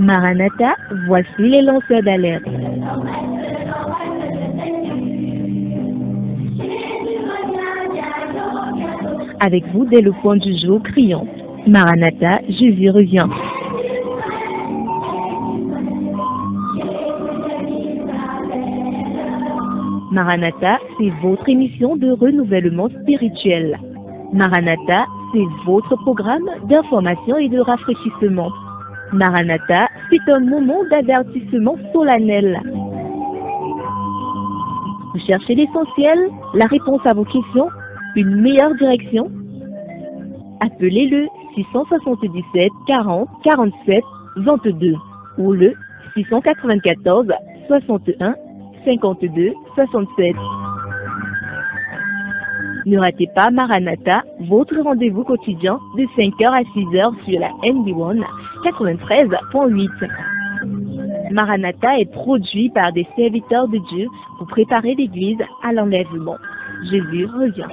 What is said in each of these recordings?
Maranatha, voici les lanceurs d'alerte. Avec vous, dès le point du jour, crions. Maranatha, Jésus revient. Maranatha, c'est votre émission de renouvellement spirituel. Maranatha, c'est votre programme d'information et de rafraîchissement. Maranatha, c'est un moment d'avertissement solennel. Vous cherchez l'essentiel, la réponse à vos questions, une meilleure direction? Appelez le 677 40 47 22 ou le 694 61 52 67. Ne ratez pas Maranatha, votre rendez-vous quotidien de 5h à 6h sur la NB1 93.8. Maranatha est produit par des serviteurs de Dieu pour préparer l'Église à l'enlèvement. Jésus revient.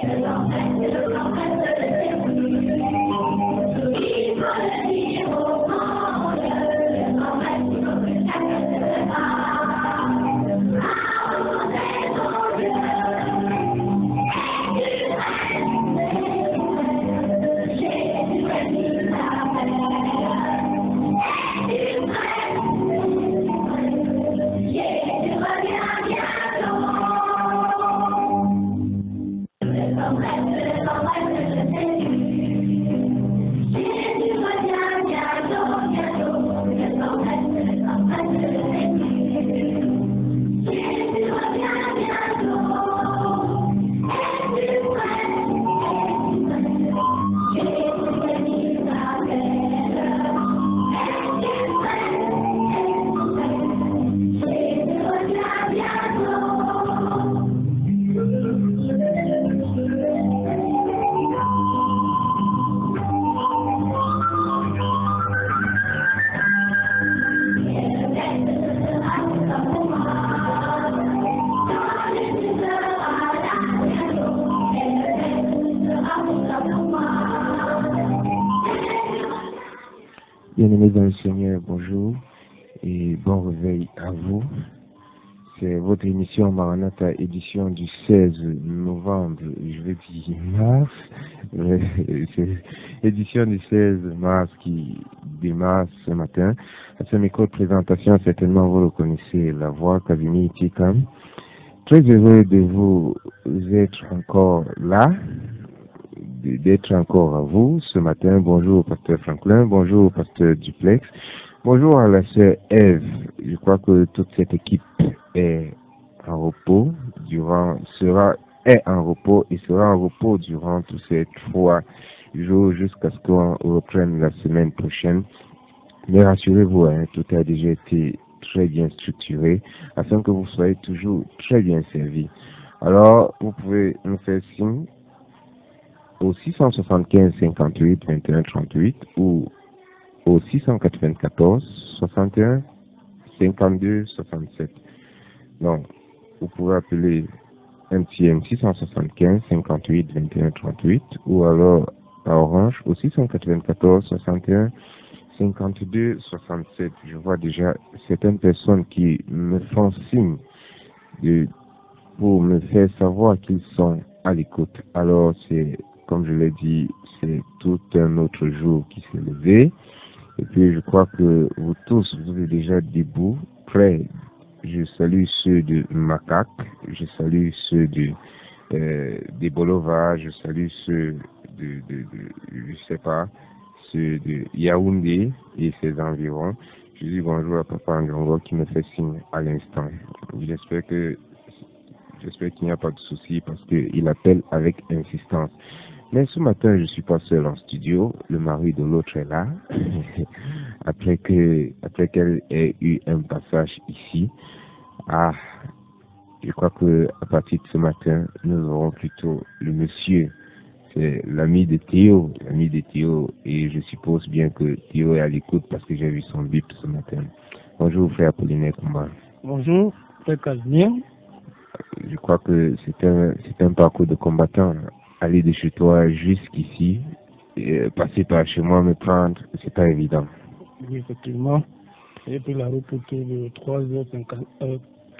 Bien-aimés dans le Seigneur, bonjour et bon réveil à vous. C'est votre émission Maranatha, édition du 16 novembre, je vais dire mars. C'est édition du 16 mars qui démarre ce matin. À ce micro de présentation, certainement vous reconnaissez la voix, Kazimi Tikam. Très heureux de vous être encore là, d'être encore à vous ce matin. Bonjour au pasteur Franklin, bonjour au pasteur Duplex, bonjour à la sœur Ève. Je crois que toute cette équipe est en repos est en repos et sera en repos durant tous ces 3 jours jusqu'à ce qu'on reprenne la semaine prochaine. Mais rassurez-vous, tout a déjà été très bien structuré afin que vous soyez toujours très bien servis. Alors, vous pouvez nous faire signe au 675 58 21 38 ou au 694 61 52 67. Donc, vous pouvez appeler MTN 675 58 21 38 ou alors à Orange au 694 61 52 67. Je vois déjà certaines personnes qui me font signe pour me faire savoir qu'ils sont à l'écoute. Alors, c'est comme je l'ai dit, c'est tout un autre jour qui s'est levé. Et puis, je crois que vous tous, vous êtes déjà debout, prêts. Je salue ceux de Macaque, je salue ceux des Bolova, je salue ceux je sais pas, ceux de Yaoundé et ses environs. Je dis bonjour à Papa Ngongo qui me fait signe à l'instant. J'espère qu'il n'y a pas de souci parce qu'il appelle avec insistance. Mais ce matin, je ne suis pas seul en studio. Le mari de l'autre est là. après qu'elle ait eu un passage ici. Je crois que à partir de ce matin, nous aurons plutôt le monsieur. C'est l'ami de Théo. Et je suppose bien que Théo est à l'écoute parce que j'ai vu son bip ce matin. Bonjour, frère Apollinaire Kumba. Bonjour, frère Casimir. Je crois que c'est un parcours de combattant. Aller de chez toi jusqu'ici, passer par chez moi, me prendre, c'est pas évident. Oui, effectivement. J'ai pris la route autour de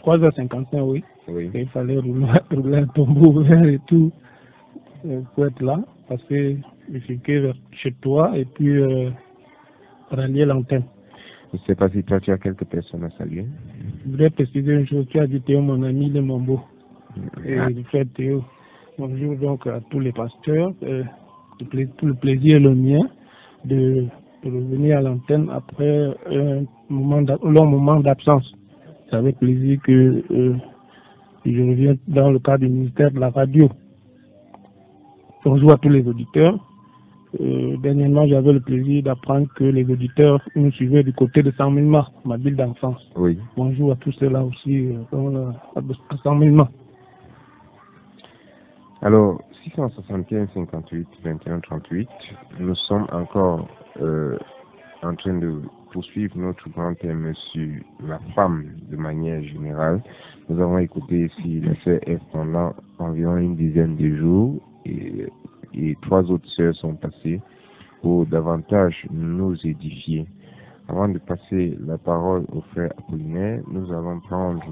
3h55, oui. Oui. Et il fallait rouler un tombeau vert et tout pour être là, passer vers chez toi et puis rallier l'antenne. Je ne sais pas si toi tu as quelques personnes à saluer. Je voudrais préciser une chose, tu as dit Théo, mon ami, il est mon beau. Et le frère Théo, bonjour donc à tous les pasteurs. Tout le plaisir est le mien de revenir à l'antenne après un long moment d'absence. C'est avec plaisir que je reviens dans le cadre du ministère de la radio. Bonjour à tous les auditeurs. Dernièrement, j'avais le plaisir d'apprendre que les auditeurs nous suivaient du côté de Saint-Milma, ma ville d'enfance. Oui. Bonjour à tous ceux-là aussi à Saint-Milma. Alors, 675 58 21 38, nous sommes encore en train de poursuivre notre grand thème sur la femme de manière générale. Nous avons écouté ici la sœur F pendant environ une dizaine de jours et 3 autres sœurs sont passées pour davantage nous édifier. Avant de passer la parole au frère Apollinaire, nous allons prendre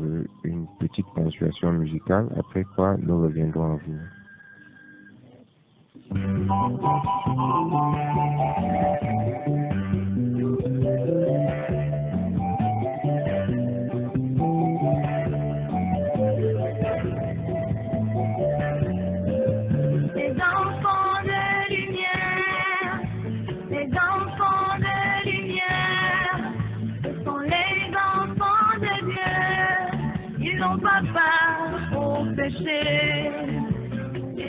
une petite ponctuation musicale, après quoi nous reviendrons à vous. Les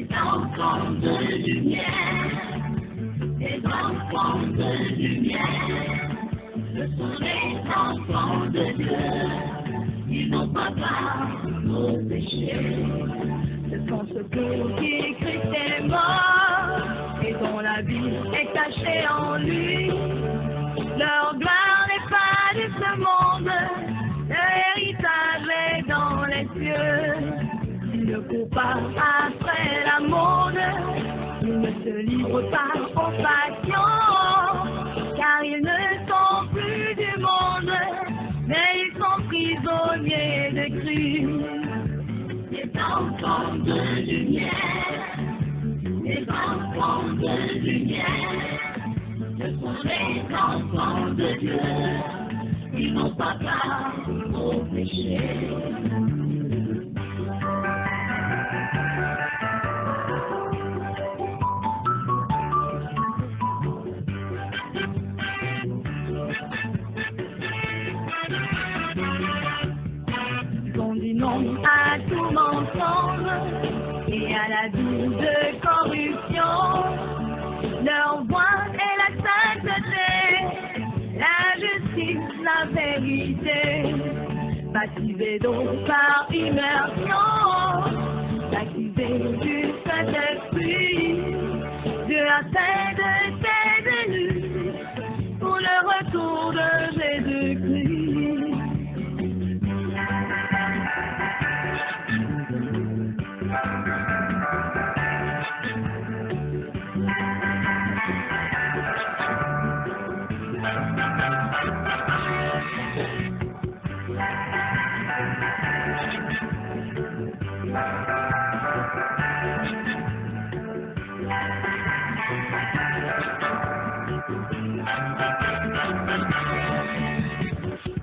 enfants de lumière, les enfants de lumière, ce sont les enfants de Dieu, ils n'ont pas peur aux péchés. Ce sont ceux pour qui Christ est mort et dont la vie est cachée en lui. Leur gloire n'est pas de ce monde, leur héritage est dans les cieux. Ils ne courent pas après la mode, ils ne se livrent pas aux passions, car ils ne sont plus du monde, mais ils sont prisonniers de Christ. Les enfants de lumière, les enfants de lumière, ce sont les enfants de Dieu, ils n'ont pas peur au péché. À tout mensonge et à la vie de corruption, leur voie est la sainteté, la justice, la vérité, baptisés donc par immersion, baptisés du Saint-Esprit, de la sainteté de lui, pour le retour de Jésus-Christ.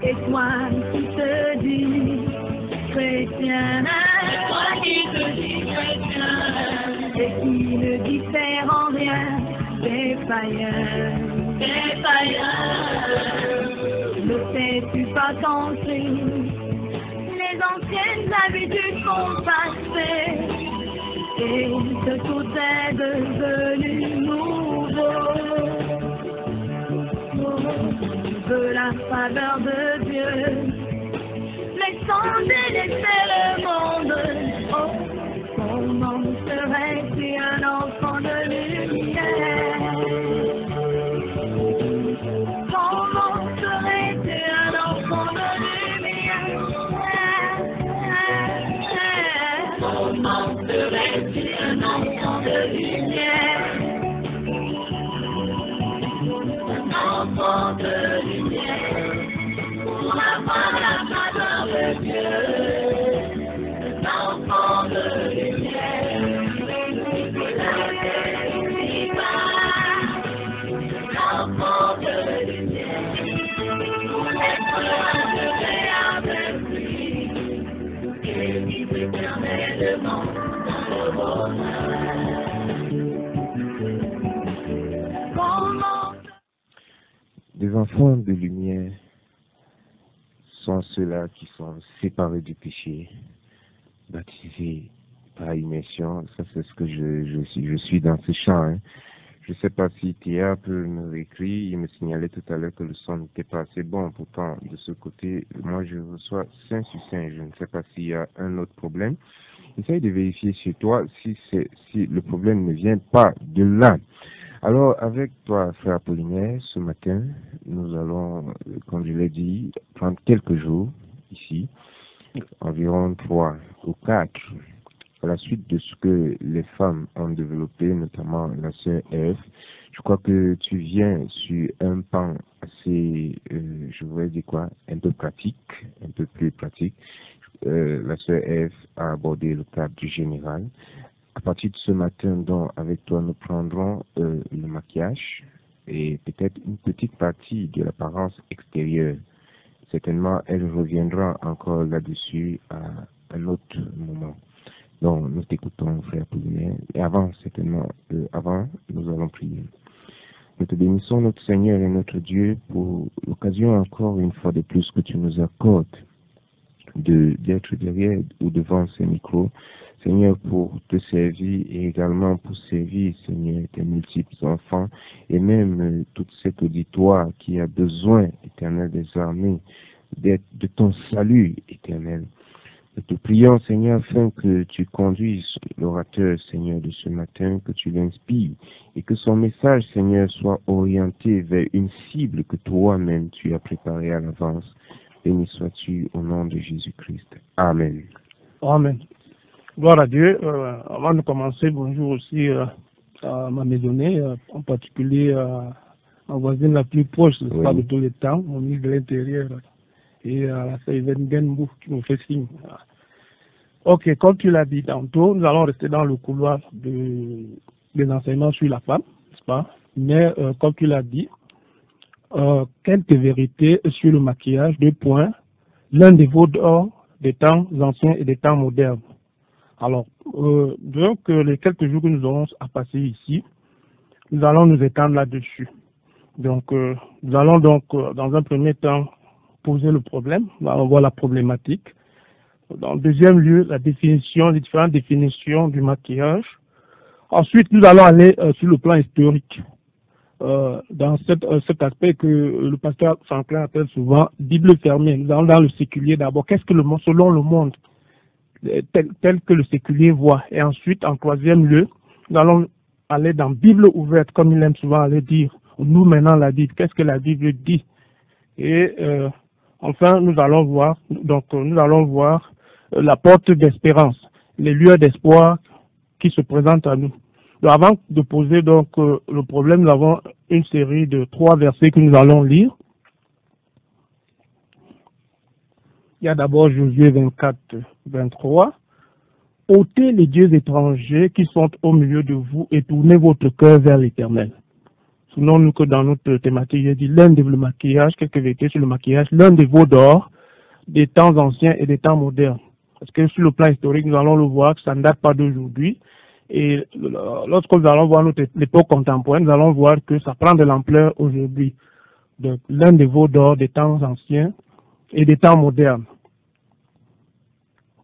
Et toi qui te dis chrétien, toi qui te dis chrétien, et qui ne diffère en rien des païens, ne sais-tu pas qu'entrer les anciennes habitudes sont passées et que tout est devenu nouveau. De la faveur de Dieu, laissons délaisser le monde. Oh, comment serais-tu un enfant de lumière? Comment serais-tu un enfant de lumière? Comment serais-tu un enfant de lumière? Un enfant de lumière, Les enfants de lumière sont ceux-là qui sont séparés du péché, baptisés par immersion. Ça, c'est ce que je suis dans ce champ. Hein. Je ne sais pas si Théa peut me réécrire. Il me signalait tout à l'heure que le son n'était pas assez bon. Pourtant, de ce côté, moi, je reçois 5 sur 5. Je ne sais pas s'il y a un autre problème. Essaye de vérifier chez toi si le problème ne vient pas de là. Alors, avec toi, frère Apollinaire, ce matin, nous allons, comme je l'ai dit, prendre quelques jours ici, environ 3 ou 4, à la suite de ce que les femmes ont développé, notamment la sœur F. Je crois que tu viens sur un pan assez, je voudrais dire quoi, un peu pratique, un peu plus pratique. La sœur F a abordé le cadre du général. À partir de ce matin, donc, avec toi, nous prendrons le maquillage et peut-être une petite partie de l'apparence extérieure. Certainement, elle reviendra encore là-dessus à un autre moment. Donc, nous t'écoutons, frère Apollinaire. Et avant, certainement, nous allons prier. Nous te bénissons, notre Seigneur et notre Dieu, pour l'occasion encore une fois de plus que tu nous accordes d'être derrière ou devant ces micros, Seigneur, pour te servir et également pour servir, Seigneur, tes multiples enfants et même tout cet auditoire qui a besoin, éternel des armées, de ton salut éternel. Nous te prions, Seigneur, afin que tu conduises l'orateur, Seigneur, de ce matin, que tu l'inspires et que son message, Seigneur, soit orienté vers une cible que toi-même tu as préparée à l'avance. Béni sois-tu au nom de Jésus-Christ. Amen. Amen. Gloire à Dieu. Avant de commencer, bonjour aussi à ma maisonnée, en particulier à ma voisine la plus proche, pas de tous les temps, mon ministre de l'Intérieur, et à la Seyven Genbou qui nous fait signe. Ok, comme tu l'as dit tantôt, nous allons rester dans le couloir des enseignements sur la femme, n'est-ce pas? Mais comme tu l'as dit, quelques vérités sur le maquillage, 2 points, l'un des veaux d'or des temps anciens et des temps modernes. Alors, donc, les quelques jours que nous aurons à passer ici, nous allons nous étendre là-dessus. Donc, nous allons donc, dans un premier temps, poser le problème, nous allons voir la problématique. Dans le deuxième lieu, la définition, les différentes définitions du maquillage. Ensuite, nous allons aller sur le plan historique. Dans cet aspect que le pasteur Franklin appelle souvent Bible fermée. Nous allons dans le séculier d'abord. Qu'est-ce que le monde, selon le monde, tel que le séculier voit. Et ensuite, en troisième lieu, nous allons aller dans Bible ouverte, comme il aime souvent aller dire. Nous menant la Bible. Qu'est-ce que la Bible dit? Et enfin, nous allons voir la porte d'espérance, les lueurs d'espoir qui se présentent à nous. Donc, avant de poser donc le problème, nous avons une série de 3 versets que nous allons lire. Il y a d'abord Josué 24, 23. Ôtez les dieux étrangers qui sont au milieu de vous et tournez votre cœur vers l'Éternel. Souvenons-nous que dans notre thématique, j'ai dit l'un des maquillages, quelques vérités sur le maquillage, l'un des veaux d'or des temps anciens et des temps modernes. Parce que sur le plan historique, nous allons le voir que ça ne date pas d'aujourd'hui. Et lorsque nous allons voir l'époque contemporaine, nous allons voir que ça prend de l'ampleur aujourd'hui. Donc, l'un des veaux d'or des temps anciens et des temps modernes.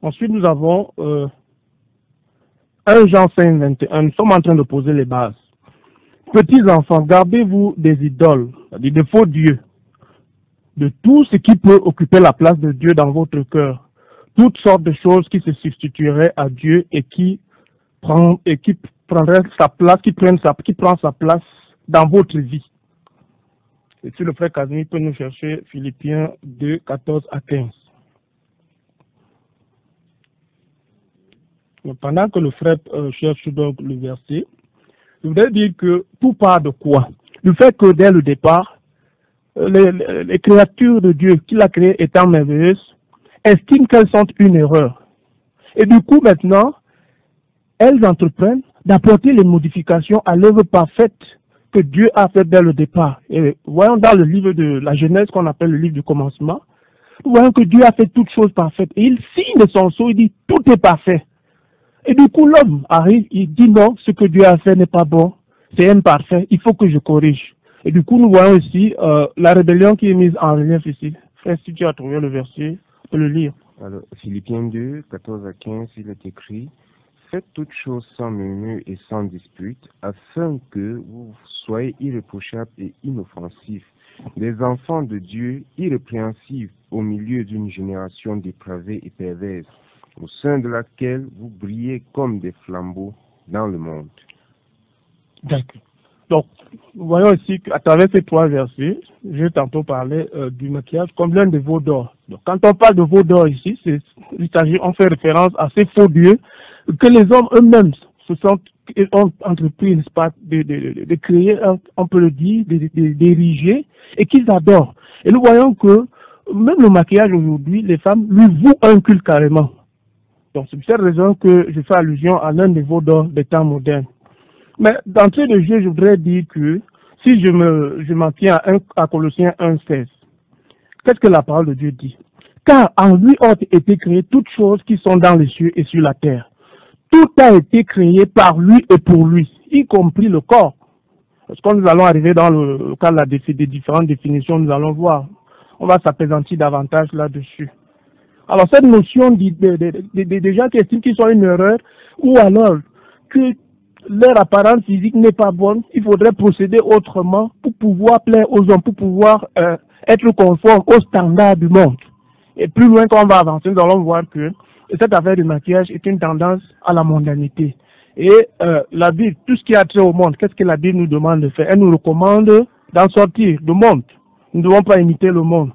Ensuite, nous avons 1 Jean 5, 21. Nous sommes en train de poser les bases. Petits enfants, gardez-vous des idoles, c'est-à-dire des faux dieux, de tout ce qui peut occuper la place de Dieu dans votre cœur. Toutes sortes de choses qui se substitueraient à Dieu et qui prendraient sa place, qui prend sa place dans votre vie. Et si le frère Casimir peut nous chercher Philippiens 2, 14 à 15. Donc, pendant que le frère cherche donc le verset, je voudrais dire que tout part de quoi? Le fait que dès le départ, les créatures de Dieu qu'il a créées étant merveilleuses, estiment qu'elles sont une erreur. Et du coup, maintenant, elles entreprennent d'apporter les modifications à l'œuvre parfaite que Dieu a faite dès le départ. Et voyons dans le livre de la Genèse qu'on appelle le livre du commencement, nous voyons que Dieu a fait toutes choses parfaites. Et il signe de son sceau, il dit tout est parfait. Et du coup l'homme arrive, il dit non, ce que Dieu a fait n'est pas bon, c'est imparfait, il faut que je corrige. Et du coup nous voyons ici la rébellion qui est mise en relief ici. Frère, si tu as trouvé le verset, tu peux le lire. Alors, Philippiens 2, 14 à 15, il est écrit: faites toutes choses sans murmure et sans dispute, afin que vous soyez irréprochables et inoffensifs, des enfants de Dieu irrépréhensibles au milieu d'une génération dépravée et perverse, au sein de laquelle vous brillez comme des flambeaux dans le monde. D'accord. Donc, nous voyons ici qu'à travers ces 3 versets, j'ai tantôt parlé du maquillage comme l'un des veaux d'or. Donc, quand on parle de veaux d'or ici, on fait référence à ces faux dieux que les hommes eux-mêmes ont entrepris, n'est-ce pas, de créer, on peut le dire, d'ériger, et qu'ils adorent. Et nous voyons que même le maquillage aujourd'hui, les femmes lui vouent un culte carrément. Donc, c'est pour cette raison que je fais allusion à l'un des veaux d'or des temps modernes. Mais d'entrée de jeu, je voudrais dire que si je m'en tiens à Colossiens 1,16, qu'est-ce que la parole de Dieu dit? Car en lui ont été créées toutes choses qui sont dans les cieux et sur la terre. Tout a été créé par lui et pour lui, y compris le corps. Parce que quand nous allons arriver dans le cadre des différentes définitions, nous allons voir. On va s'apaisantir davantage là-dessus. Alors cette notion des gens qui estiment qu'ils sont une erreur, ou alors que leur apparence physique n'est pas bonne, il faudrait procéder autrement pour pouvoir plaire aux hommes, pour pouvoir être conforme aux standards du monde. Et plus loin qu'on va avancer, nous allons voir que cette affaire du maquillage est une tendance à la mondanité. Et la Bible, tout ce qui a trait au monde, qu'est-ce que la Bible nous demande de faire? Elle nous recommande d'en sortir du monde. Nous ne devons pas imiter le monde.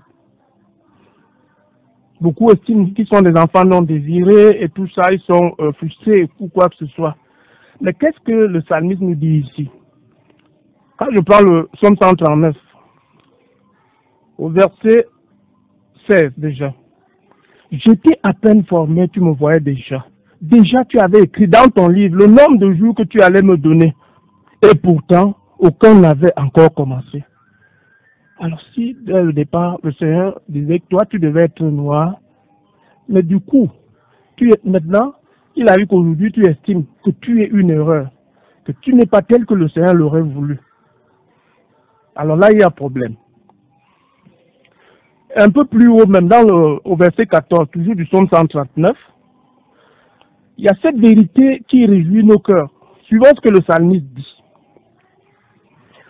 Beaucoup estiment qu'ils sont des enfants non désirés et tout ça, ils sont frustrés ou quoi que ce soit. Mais qu'est-ce que le psalmiste nous dit ici? Quand je prends le psaume 139, au verset 16 déjà, je t'ai à peine formé, tu me voyais déjà. Déjà tu avais écrit dans ton livre le nombre de jours que tu allais me donner. Et pourtant, aucun n'avait encore commencé. Alors si dès le départ, le Seigneur disait que toi tu devais être noir, mais du coup, maintenant, il a vu qu'aujourd'hui tu estimes que tu es une erreur, que tu n'es pas tel que le Seigneur l'aurait voulu. Alors là, il y a un problème. Un peu plus haut, même au verset 14, toujours du psaume 139, il y a cette vérité qui réjouit nos cœurs. Suivant ce que le psalmiste dit.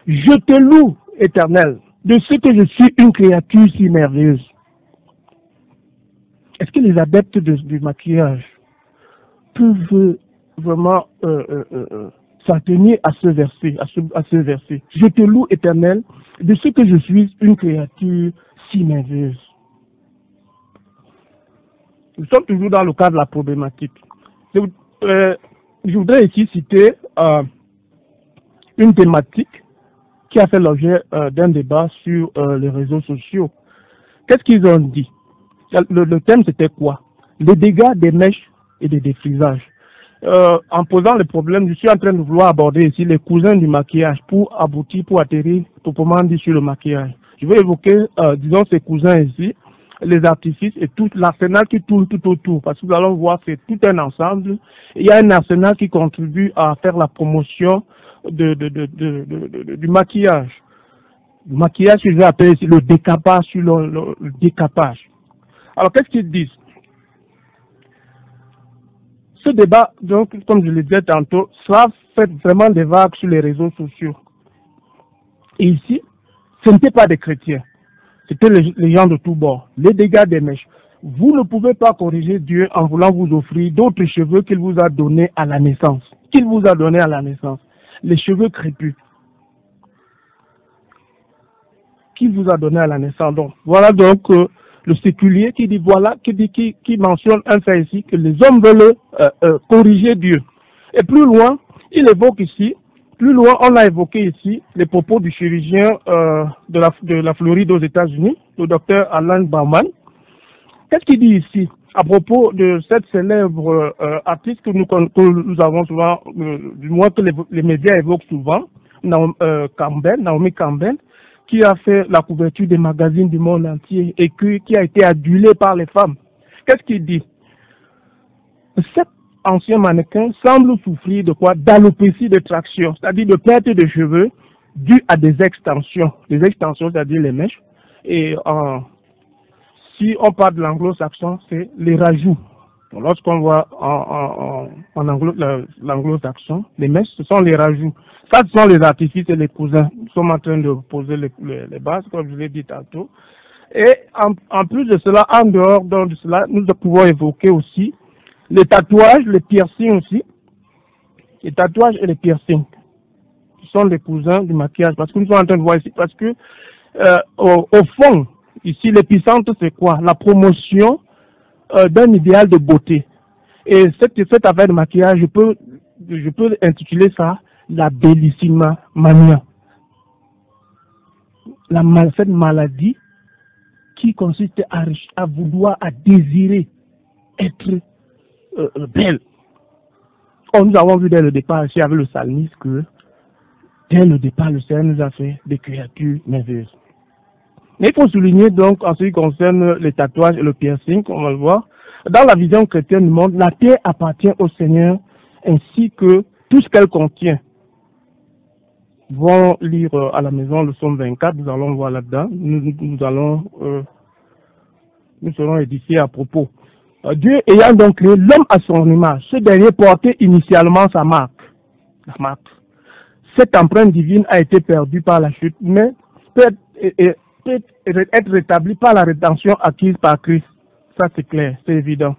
Je te loue, Éternel, de ce que je suis une créature si merveilleuse. Est-ce que les adeptes du maquillage peuvent vraiment s'en tenir à ce verset, à ce verset? Je te loue, Éternel, de ce que je suis une créature si merveilleuse. Nous sommes toujours dans le cadre de la problématique. Je voudrais ici citer une thématique qui a fait l'objet d'un débat sur les réseaux sociaux. Qu'est-ce qu'ils ont dit? Le thème c'était quoi? Les dégâts des mèches et des défrisages. En posant le problème, je suis en train de vouloir aborder ici les cousins du maquillage pour aboutir, pour atterrir proprement dit sur le maquillage. Je vais évoquer, disons, ces cousins ici, les artifices et tout l'arsenal qui tourne tout autour, parce que nous allons voir que c'est tout un ensemble. Il y a un arsenal qui contribue à faire la promotion du maquillage. Le maquillage que je vais appeler ici le décapage sur le décapage. Alors, qu'est-ce qu'ils disent? Ce débat, donc, comme je le disais tantôt, ça fait vraiment des vagues sur les réseaux sociaux. Et ici, ce n'étaient pas des chrétiens. C'était les gens de tous bords. Les dégâts des mèches. Vous ne pouvez pas corriger Dieu en voulant vous offrir d'autres cheveux qu'il vous a donnés à la naissance. Qu'il vous a donnés à la naissance. Les cheveux crépus. Qu'il vous a donné à la naissance. Donc, voilà donc le séculier qui dit, voilà, qui mentionne un fait ici, que les hommes veulent corriger Dieu. Et plus loin, il évoque ici, plus loin, on a évoqué ici les propos du chirurgien de la Floride aux États-Unis, le docteur Alan Bauman. Qu'est-ce qu'il dit ici? à propos de cette célèbre artiste que nous avons souvent, du moins que les médias évoquent souvent, Naomi Campbell, qui a fait la couverture des magazines du monde entier et qui a été adulée par les femmes. Qu'est-ce qu'il dit? Cet ancien mannequin semble souffrir de quoi? D'alopécie de traction, c'est-à-dire de perte de cheveux due à des extensions, c'est-à-dire les mèches. Et si on parle de l'anglo-saxon, c'est les rajouts. Lorsqu'on voit en l'anglo-saxon, les mèches, ce sont les rajouts. Ça, ce sont les artifices et les cousins. Nous sommes en train de poser les bases, comme je l'ai dit tantôt. Et en plus de cela, en dehors de cela, nous pouvons évoquer aussi les tatouages, les piercings aussi. Les tatouages et les piercings. Ce sont les cousins du maquillage. Parce que nous sommes en train de voir ici. Parce que, au fond, ici, l'épicentre, c'est quoi? La promotion d'un idéal de beauté. Et cette affaire de maquillage, je peux intituler ça la bellissima mania. Cette maladie qui consiste à vouloir, à désirer être belle. Nous avons vu dès le départ ici avec le psalmiste que dès le départ, le Seigneur nous a fait des créatures merveilleuses. Mais il faut souligner donc, en ce qui concerne les tatouages et le piercing, on va le voir, dans la vision chrétienne du monde, la terre appartient au Seigneur ainsi que tout ce qu'elle contient. Nous allons lire à la maison le psaume 24, nous allons voir là-dedans, nous serons édifiés à propos. Dieu ayant donc créé l'homme à son image, ce dernier portait initialement sa marque. La marque. Cette empreinte divine a été perdue par la chute, mais peut être rétablie par la rédemption acquise par Christ. Ça c'est clair, c'est évident.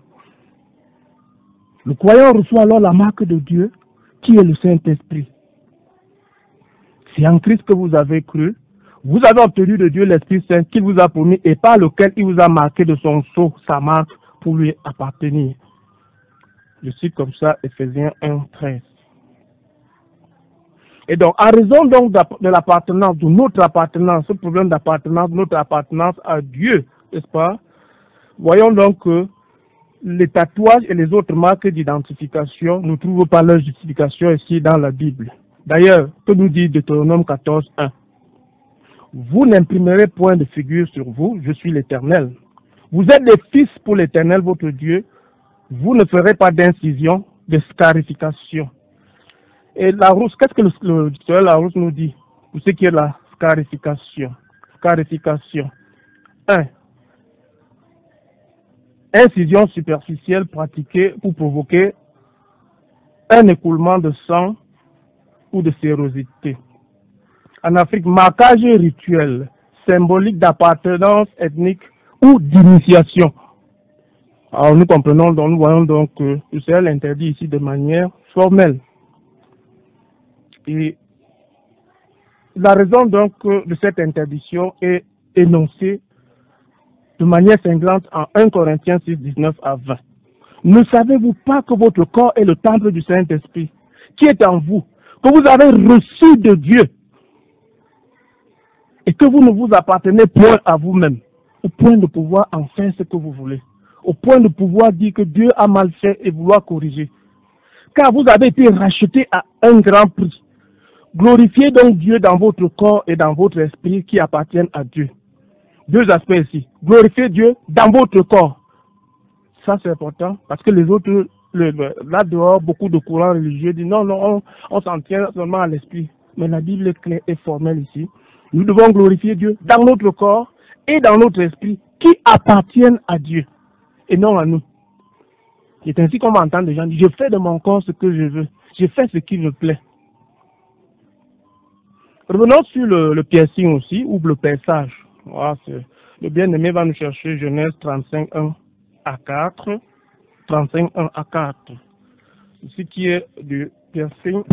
Le croyant reçoit alors la marque de Dieu, qui est le Saint-Esprit. C'est en Christ que vous avez cru. Vous avez obtenu de Dieu l'Esprit Saint qu'il vous a promis et par lequel il vous a marqué de son sceau, sa marque, pour lui appartenir. Je cite comme ça Ephésiens 1:13. Et donc, en raison donc de l'appartenance, de notre appartenance, ce problème d'appartenance, notre appartenance à Dieu, n'est-ce pas? Voyons donc que les tatouages et les autres marques d'identification ne trouvent pas leur justification ici dans la Bible. D'ailleurs, que nous dit Deutéronome 14:1? Vous n'imprimerez point de figure sur vous, je suis l'Éternel. Vous êtes des fils pour l'Éternel, votre Dieu. Vous ne ferez pas d'incision, de scarification. Et Larousse, qu'est-ce que le dictionnaire Larousse nous dit pour ce qui est la scarification? Scarification. 1. Incision superficielle pratiquée pour provoquer un écoulement de sang ou de sérosité. En Afrique, marquage rituel, symbolique d'appartenance ethnique ou d'initiation. Alors nous comprenons, donc, nous voyons donc que le Seigneur l'interdit ici de manière formelle. Et la raison donc de cette interdiction est énoncée de manière cinglante en 1 Corinthiens 6, 19 à 20. Ne savez-vous pas que votre corps est le temple du Saint-Esprit qui est en vous, que vous avez reçu de Dieu et que vous ne vous appartenez point à vous-même, au point de pouvoir en faire ce que vous voulez, au point de pouvoir dire que Dieu a mal fait et vouloir corriger. Car vous avez été rachetés à un grand prix. Glorifiez donc Dieu dans votre corps et dans votre esprit qui appartiennent à Dieu. Deux aspects ici. Glorifiez Dieu dans votre corps. Ça c'est important parce que les autres, là dehors, beaucoup de courants religieux disent non, on s'en tient seulement à l'esprit. Mais la Bible est claire et formelle ici. Nous devons glorifier Dieu dans notre corps et dans notre esprit qui appartiennent à Dieu et non à nous. C'est ainsi qu'on va entendre des gens dire, je fais de mon corps ce que je veux. Je fais ce qui me plaît. Revenons sur le piercing aussi, ou le perçage. Voilà, le bien-aimé va nous chercher Genèse 35:1 à 4. 35:1 à 4. Ce qui est du piercing,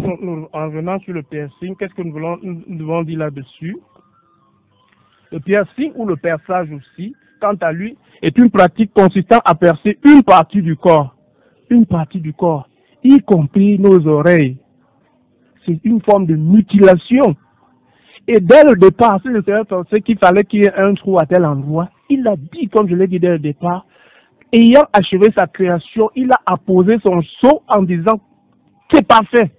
en venant sur le piercing, qu'est-ce que nous devons dire là-dessus? Le piercing ou le perçage aussi, quant à lui, est une pratique consistant à percer une partie du corps. Une partie du corps, y compris nos oreilles. C'est une forme de mutilation. Et dès le départ, si le Seigneur pensait qu'il fallait qu'il y ait un trou à tel endroit, il a dit, comme je l'ai dit dès le départ, ayant achevé sa création, il a apposé son sceau en disant « c'est parfait ».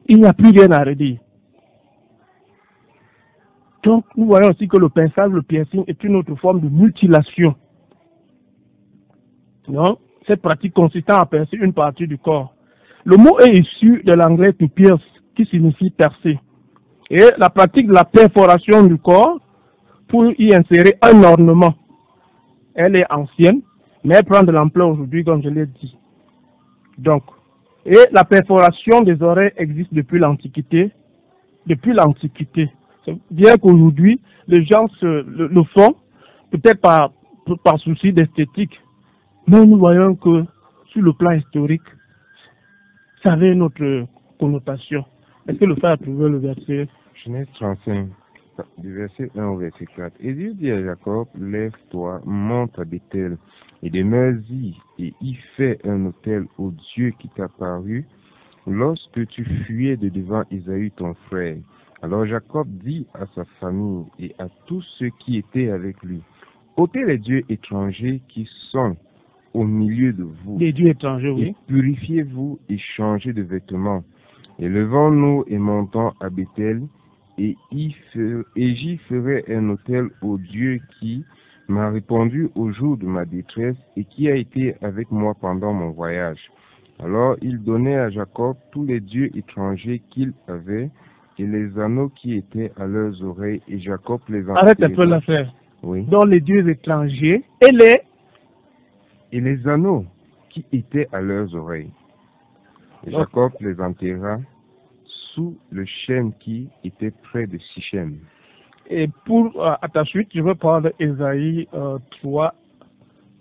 Il n'y a plus rien à redire. Donc, nous voyons aussi que le pinçage, le piercing est une autre forme de mutilation. Non? Cette pratique consistant à percer une partie du corps. Le mot est issu de l'anglais to pierce, qui signifie percer. Et la pratique de la perforation du corps pour y insérer un ornement. Elle est ancienne, mais elle prend de l'ampleur aujourd'hui, comme je l'ai dit. Donc, et la perforation des oreilles existe depuis l'Antiquité. Depuis l'Antiquité. Bien qu'aujourd'hui, les gens le font, peut-être par souci d'esthétique, mais nous voyons que sur le plan historique, ça avait une autre connotation. Est-ce que le frère a trouvé le verset? Genèse 35, du verset 1 au verset 4. Et Dieu dit à Jacob, lève-toi, monte à Bethel, et demeure-y, et y fais un autel au Dieu qui t'a paru, lorsque tu fuyais de devant Ésaü ton frère. Alors Jacob dit à sa famille et à tous ceux qui étaient avec lui, ôtez les dieux étrangers qui sont au milieu de vous. Les dieux étrangers, oui. Et purifiez-vous et changez de vêtements. Et levons-nous et montons à Bethel, et j'y ferai un autel au Dieu qui m'a répondu au jour de ma détresse et qui a été avec moi pendant mon voyage. Alors il donnait à Jacob tous les dieux étrangers qu'il avait et les anneaux qui étaient à leurs oreilles, et Jacob les enterra. Arrête un peu l'affaire. Oui. Dans les dieux étrangers et les anneaux qui étaient à leurs oreilles. Et Jacob les enterra sous le chêne qui était près de Sichem. Et pour à ta suite, je vais prendre Ésaïe 3,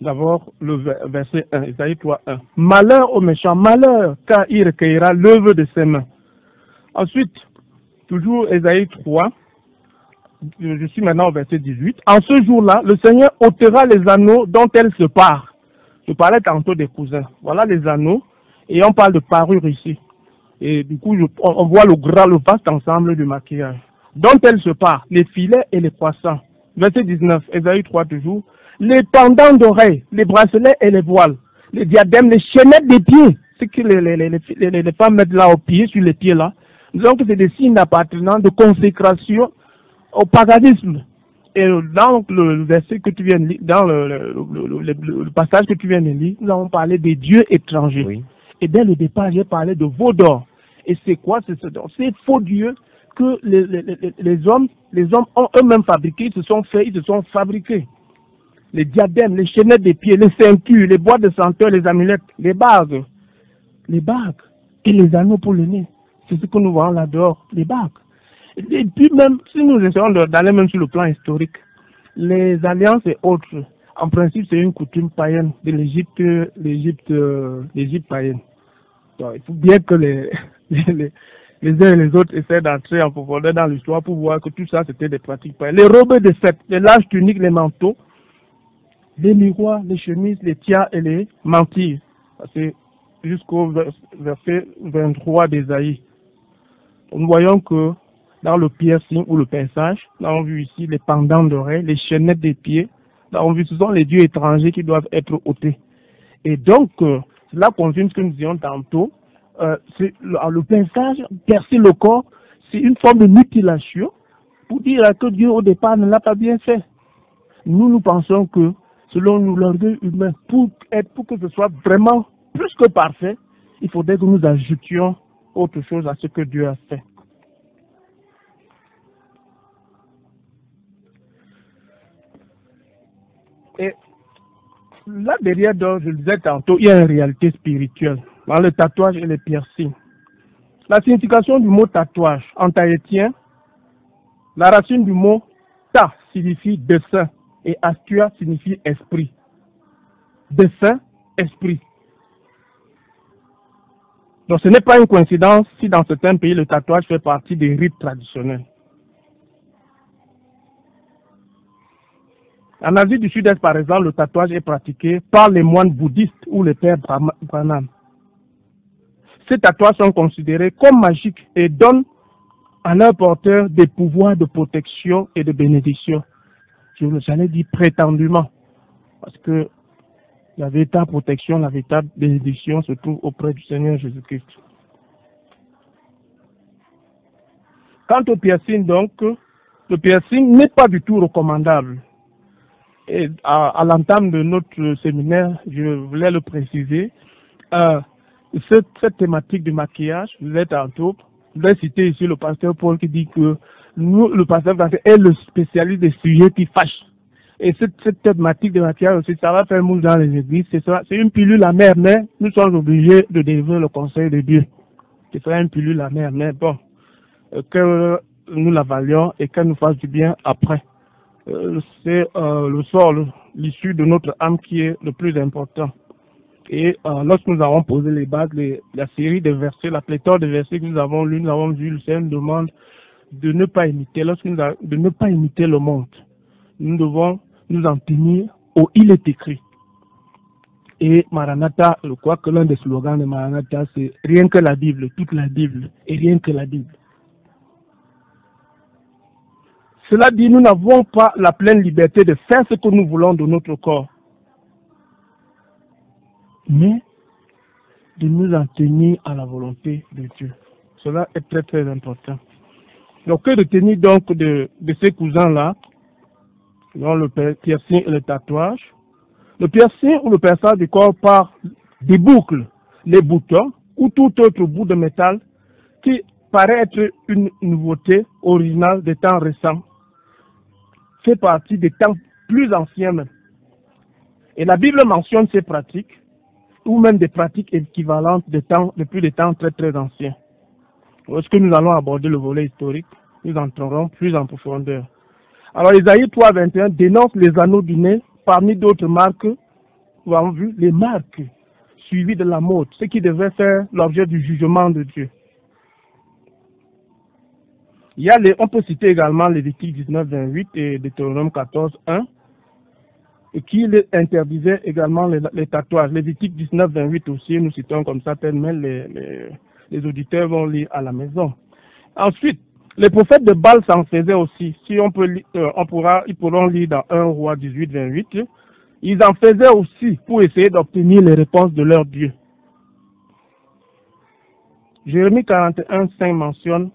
d'abord le verset 1, Ésaïe 3, 1. Malheur au méchant, malheur, car il recueillera l'œuvre de ses mains. Ensuite, toujours Ésaïe 3, je suis maintenant au verset 18. En ce jour-là, le Seigneur ôtera les anneaux dont elle se part. Je parlais tantôt des cousins. Voilà les anneaux, et on parle de parure ici. Et du coup, on voit le vaste ensemble du maquillage. Dont elle se part, les filets et les croissants. Verset 19, Ésaïe 3 toujours. Les pendants d'oreilles, les bracelets et les voiles, les diadèmes, les chaînettes des pieds, ce que les femmes mettent là au pied, sur les pieds là. Nous savons que c'est des signes d'appartenance, de consécration au paganisme. Et dans le verset que tu viens de lire, dans le passage que tu viens de lire, nous avons parlé des dieux étrangers. Oui. Et dès le départ, j'ai parlé de veau d'or. Et c'est quoi ces faux dieux que les hommes ont eux-mêmes fabriqués, ils se sont fabriqués. Les diadèmes, les chaînettes des pieds, les ceintures, les boîtes de senteur, les amulettes, les bagues et les anneaux pour le nez. C'est ce que nous voyons là dehors, les bagues. Et puis même, si nous essayons d'aller même sur le plan historique, les alliances et autres, en principe, c'est une coutume païenne de l'Égypte païenne. Donc, il faut bien que les uns et les autres essaient d'entrer en profondeur dans l'histoire pour voir que tout ça, c'était des pratiques païennes. Les robes de fête, les larges tuniques, les manteaux, les miroirs, les chemises, les tiares et les mantilles. C'est jusqu'au verset 23 d'Ésaïe. Nous voyons que dans le piercing ou le pinçage, nous avons vu ici les pendants d'oreilles, les chaînettes des pieds. Nous avons vu ce sont les dieux étrangers qui doivent être ôtés. Et donc, c'est là qu'on vient ce que nous disions tantôt. Le pinçage, percer le corps, c'est une forme de mutilation pour dire que Dieu au départ ne l'a pas bien fait. Nous pensons que, selon nous, l'orgueil humain, pour que ce soit vraiment plus que parfait, il faudrait que nous ajoutions autre chose à ce que Dieu a fait. Et là derrière, je le disais tantôt, il y a une réalité spirituelle dans le tatouage et les piercings. La signification du mot tatouage en tahitien, la racine du mot ta signifie dessin et astua signifie esprit. Dessin, esprit. Donc ce n'est pas une coïncidence si dans certains pays le tatouage fait partie des rites traditionnels. En Asie du Sud-Est, par exemple, le tatouage est pratiqué par les moines bouddhistes ou les pères brahmanes. Ces tatouages sont considérés comme magiques et donnent à leur porteur des pouvoirs de protection et de bénédiction. J'allais dire prétendument, parce que La véritable protection, la véritable bénédiction se trouve auprès du Seigneur Jésus-Christ. Quant au piercing, donc, le piercing n'est pas du tout recommandable. Et à l'entame de notre séminaire, je voulais le préciser, cette thématique du maquillage, vous êtes en taupe, je vais citer ici le pasteur Paul qui dit que nous, le pasteur est le spécialiste des sujets qui fâchent. Et cette thématique de maquillage aussi, ça va faire mouche dans les églises. C'est une pilule amère, mais nous sommes obligés de délivrer le conseil de Dieu. Ce sera une pilule amère, mais bon, que nous l'avalions et qu'elle nous fasse du bien après. C'est le sort, l'issue de notre âme qui est le plus important. Et lorsque nous avons posé les bases, la série de versets, la pléthore de versets que nous avons lus, nous avons vu, le Seigneur nous demande de ne pas imiter, de ne pas imiter le monde. Nous devons nous en tenir au il est écrit. Et Maranatha, je crois que l'un des slogans de Maranatha, c'est rien que la Bible, toute la Bible, et rien que la Bible. Cela dit, nous n'avons pas la pleine liberté de faire ce que nous voulons de notre corps, mais de nous en tenir à la volonté de Dieu. Cela est très très important. Donc, que de tenir donc de ces cousins-là, le piercing et le tatouage. Le piercing ou le perçage du corps par des boucles, les boutons ou tout autre bout de métal qui paraît être une nouveauté originale des temps récents, fait partie des temps plus anciens même. Et la Bible mentionne ces pratiques, ou même des pratiques équivalentes depuis des temps très très anciens. Lorsque nous allons aborder le volet historique, nous entrerons plus en profondeur. Alors Isaïe 3:21 dénonce les anneaux du nez parmi d'autres marques. Nous avons vu les marques suivies de la mode, ce qui devait faire l'objet du jugement de Dieu. On peut citer également Lévitique 19:28 et Deutéronome 14:1 qui interdisait également les tatouages. Lévitique 19:28 aussi, nous citons comme ça, tellement les auditeurs vont lire à la maison. Ensuite, les prophètes de Baal s'en faisaient aussi. Si ils pourront lire dans 1 Roi 18:28. Ils en faisaient aussi pour essayer d'obtenir les réponses de leur Dieu. Jérémie 41:5 mentionne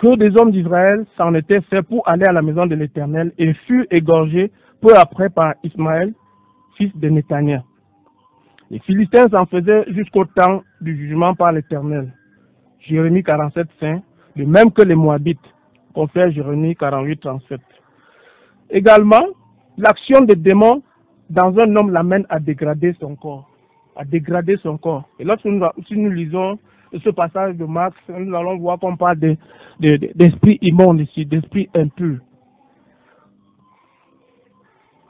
que des hommes d'Israël s'en étaient faits pour aller à la maison de l'Éternel et furent égorgés peu après par Ismaël, fils de Néthania. Les Philistins s'en faisaient jusqu'au temps du jugement par l'Éternel. Jérémie 47:5. De même que les Moabites, confère Jérémie 48:37. Également, l'action des démons dans un homme l'amène à dégrader son corps. Et lorsque nous lisons ce passage de Marc, nous allons voir qu'on parle d'esprit immonde ici, d'esprit impur.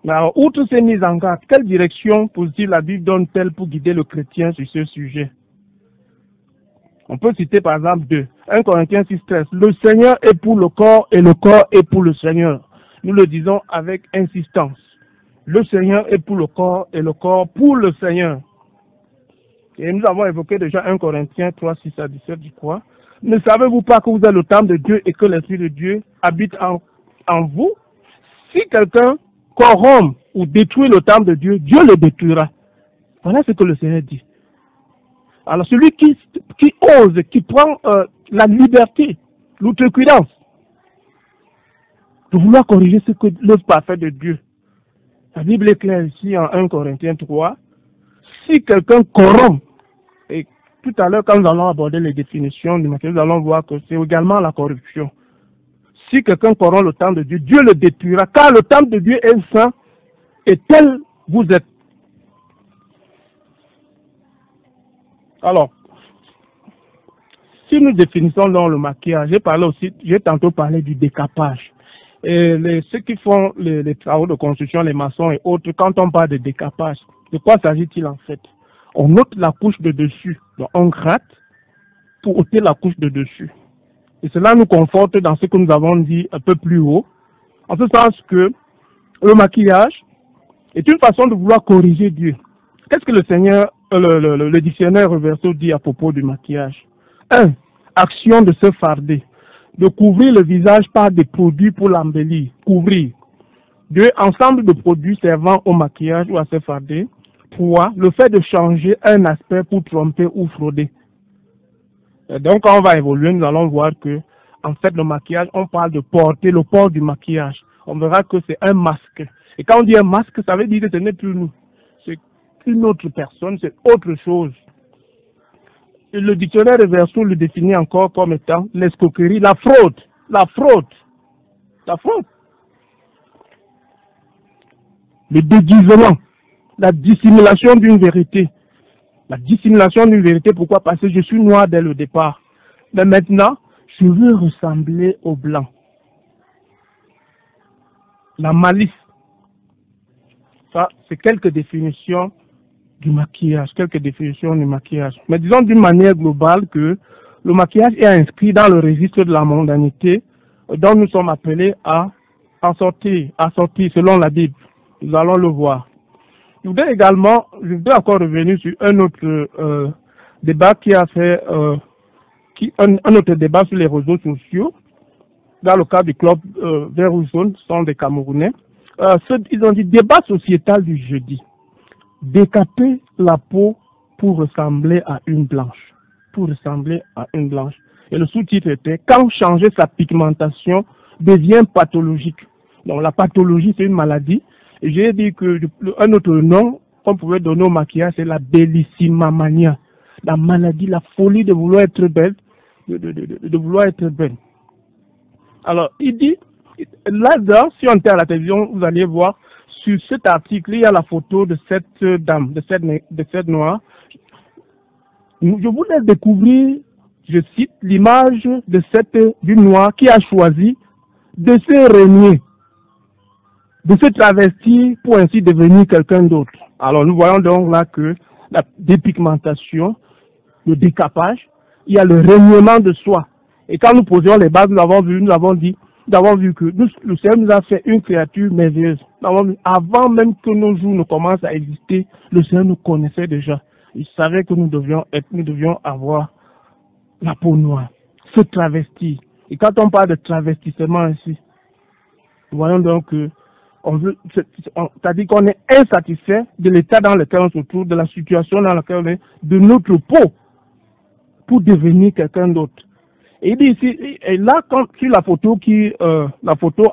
Alors, outre ces mises en garde, quelle direction positive la Bible donne-t-elle pour guider le chrétien sur ce sujet? On peut citer par exemple 1 Corinthiens 6:13. Le Seigneur est pour le corps et le corps est pour le Seigneur. Nous le disons avec insistance. Le Seigneur est pour le corps et le corps pour le Seigneur. Et nous avons évoqué déjà 1 Corinthiens 3:6-17, je crois. Ne savez-vous pas que vous êtes le temple de Dieu et que l'Esprit de Dieu habite en vous? Si quelqu'un corrompt ou détruit le temple de Dieu, Dieu le détruira. Voilà ce que le Seigneur dit. Alors celui qui ose, qui prend la liberté, l'outrecuidance, de vouloir corriger ce que l'œuvre parfaite de Dieu. La Bible est claire ici en 1 Corinthiens 3. Si quelqu'un corrompt, et tout à l'heure quand nous allons aborder les définitions du matériel, nous allons voir que c'est également la corruption. Si quelqu'un corrompt le temple de Dieu, Dieu le détruira, car le temple de Dieu est saint et tel vous êtes. Alors, si nous définissons dans le maquillage, j'ai tantôt parlé du décapage. Et ceux qui font les travaux de construction, les maçons et autres, quand on parle de décapage, de quoi s'agit-il en fait? On ôte la couche de dessus, donc on gratte pour ôter la couche de dessus. Et cela nous conforte dans ce que nous avons dit un peu plus haut, en ce sens que le maquillage est une façon de vouloir corriger Dieu. Qu'est-ce que le Seigneur, le dictionnaire Reverso dit à propos du maquillage? 1. Action de se farder, de couvrir le visage par des produits pour l'embellir, couvrir. 2. Ensemble de produits servant au maquillage ou à se farder. fois le fait de changer un aspect pour tromper ou frauder. Et donc, quand on va évoluer, nous allons voir que, en fait, le maquillage, on parle de porter, le port du maquillage. On verra que c'est un masque. Et quand on dit un masque, ça veut dire que ce n'est plus nous. C'est une autre personne, c'est autre chose. Et le dictionnaire Reverso le définit encore comme étant l'escroquerie, la fraude. La fraude. La fraude. Le déguisement. La dissimulation d'une vérité. La dissimulation d'une vérité, pourquoi? Parce que je suis noir dès le départ. Mais maintenant, je veux ressembler au blanc. La malice. Ça, c'est quelques définitions du maquillage, Mais disons d'une manière globale que le maquillage est inscrit dans le registre de la mondanité dont nous sommes appelés à sortir selon la Bible. Nous allons le voir. Je voudrais encore revenir sur un autre débat qui a fait, un autre débat sur les réseaux sociaux, dans le cadre du club Vert ou Jaune, sont des Camerounais. Ils ont dit débat sociétal du jeudi. Décaper la peau pour ressembler à une blanche. Et le sous-titre était quand changer sa pigmentation devient pathologique. Donc la pathologie, c'est une maladie. Et j'ai dit que un autre nom qu'on pouvait donner au maquillage, c'est la bellissimamania. La maladie, la folie de vouloir être belle, de vouloir être belle. Alors, il dit, là-dedans, si on était à la télévision, vous allez voir, sur cet article, il y a la photo de cette dame, de cette noire. Je voulais découvrir, je cite, l'image d'une noire qui a choisi de se renier, de se travestir pour ainsi devenir quelqu'un d'autre. Alors, nous voyons donc là que la dépigmentation, le décapage, il y a le reniement de soi. Et quand nous posions les bases, nous avons vu que le Seigneur nous a fait une créature merveilleuse. Avant même que nos jours ne commencent à exister, le Seigneur nous connaissait déjà. Il savait que nous devions avoir la peau noire, se travestir. Et quand on parle de travestissement ici, nous voyons donc que c'est-à-dire qu'on est insatisfait de l'état dans lequel on se trouve, de la situation dans laquelle on est, de notre peau, pour devenir quelqu'un d'autre. Et il dit ici, et là, sur la photo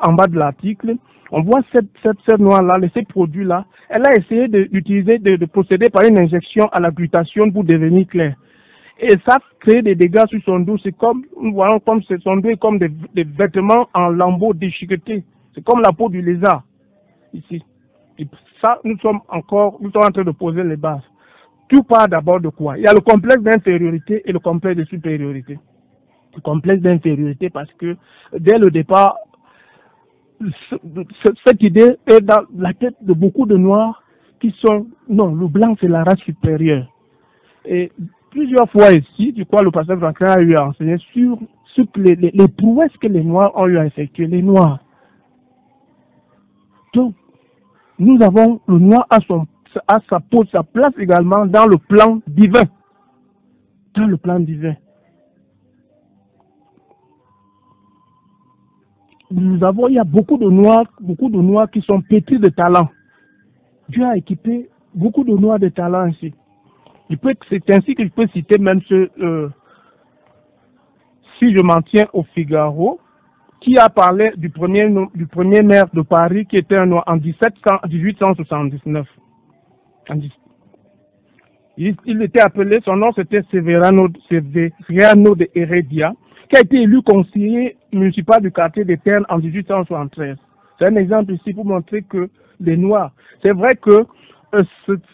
en bas de l'article, on voit cette noire-là, ces produits-là, elle a essayé de procéder par une injection à la glutathione pour devenir claire. Et ça crée des dégâts sur son dos. C'est comme, nous voyons comme son dos est comme des vêtements en lambeaux déchiquetés. C'est comme la peau du lézard, ici. Et ça, nous sommes en train de poser les bases. Tout part d'abord de quoi? Il y a le complexe d'infériorité et le complexe de supériorité. Le complexe d'infériorité parce que dès le départ, cette idée est dans la tête de beaucoup de Noirs qui sont, non, le blanc c'est la race supérieure. Et plusieurs fois ici, du coup, le pasteur Franklin a eu à enseigner sur les prouesses que les Noirs ont eu à effectuer, les Noirs. Donc, nous avons le Noir à sa place également dans le plan divin. Dans le plan divin. Il y a beaucoup de Noirs qui sont pétris de talent. Dieu a équipé beaucoup de Noirs de talent ici. C'est ainsi que je peux citer même si je m'en tiens au Figaro, qui a parlé du premier maire de Paris qui était un Noir en 1879. Il était appelé, son nom c'était Severiano de Heredia, qui a été élu conseiller municipal du quartier des Ternes en 1873. C'est un exemple ici pour montrer que les Noirs, c'est vrai que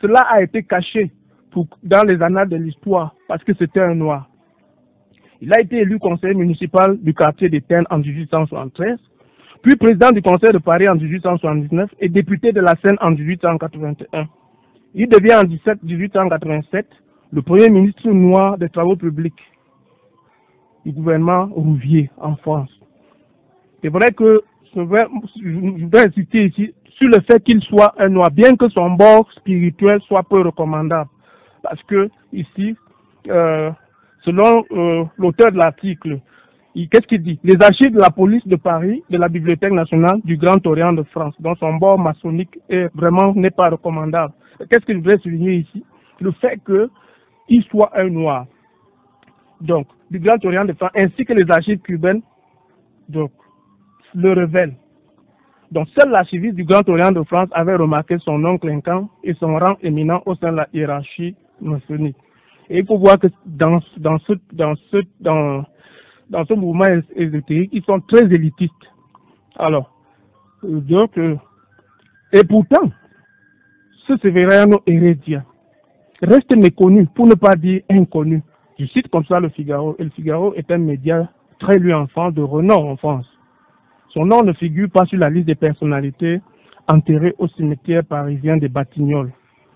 cela a été caché dans les annales de l'histoire parce que c'était un Noir. Il a été élu conseiller municipal du quartier des Ternes en 1873, puis président du conseil de Paris en 1879 et député de la Seine en 1881. Il devient en 1887 le premier ministre noir des Travaux publics du gouvernement Rouvier en France. C'est vrai que je voudrais insister ici sur le fait qu'il soit un Noir, bien que son bord spirituel soit peu recommandable. Parce que ici, selon l'auteur de l'article, Qu'est-ce qu'il dit? Les archives de la police de Paris, de la Bibliothèque nationale du Grand Orient de France, dont son bord maçonnique n'est pas recommandable. Qu'est-ce que je voudrais souligner ici? Le fait qu'il soit un noir, donc, du Grand Orient de France, ainsi que les archives cubaines, donc, le révèlent. Donc, seul l'archiviste du Grand Orient de France avait remarqué son oncle Incan et son rang éminent au sein de la hiérarchie maçonnique. Et il faut voir que dans ce mouvement ésotérique, ils sont très élitistes. Alors, donc, et pourtant, ce Severiano Heredia reste méconnu, pour ne pas dire inconnu. Je cite comme ça le Figaro. Et le Figaro est un média très lu en France, de renom en France. Son nom ne figure pas sur la liste des personnalités enterrées au cimetière parisien des Batignolles,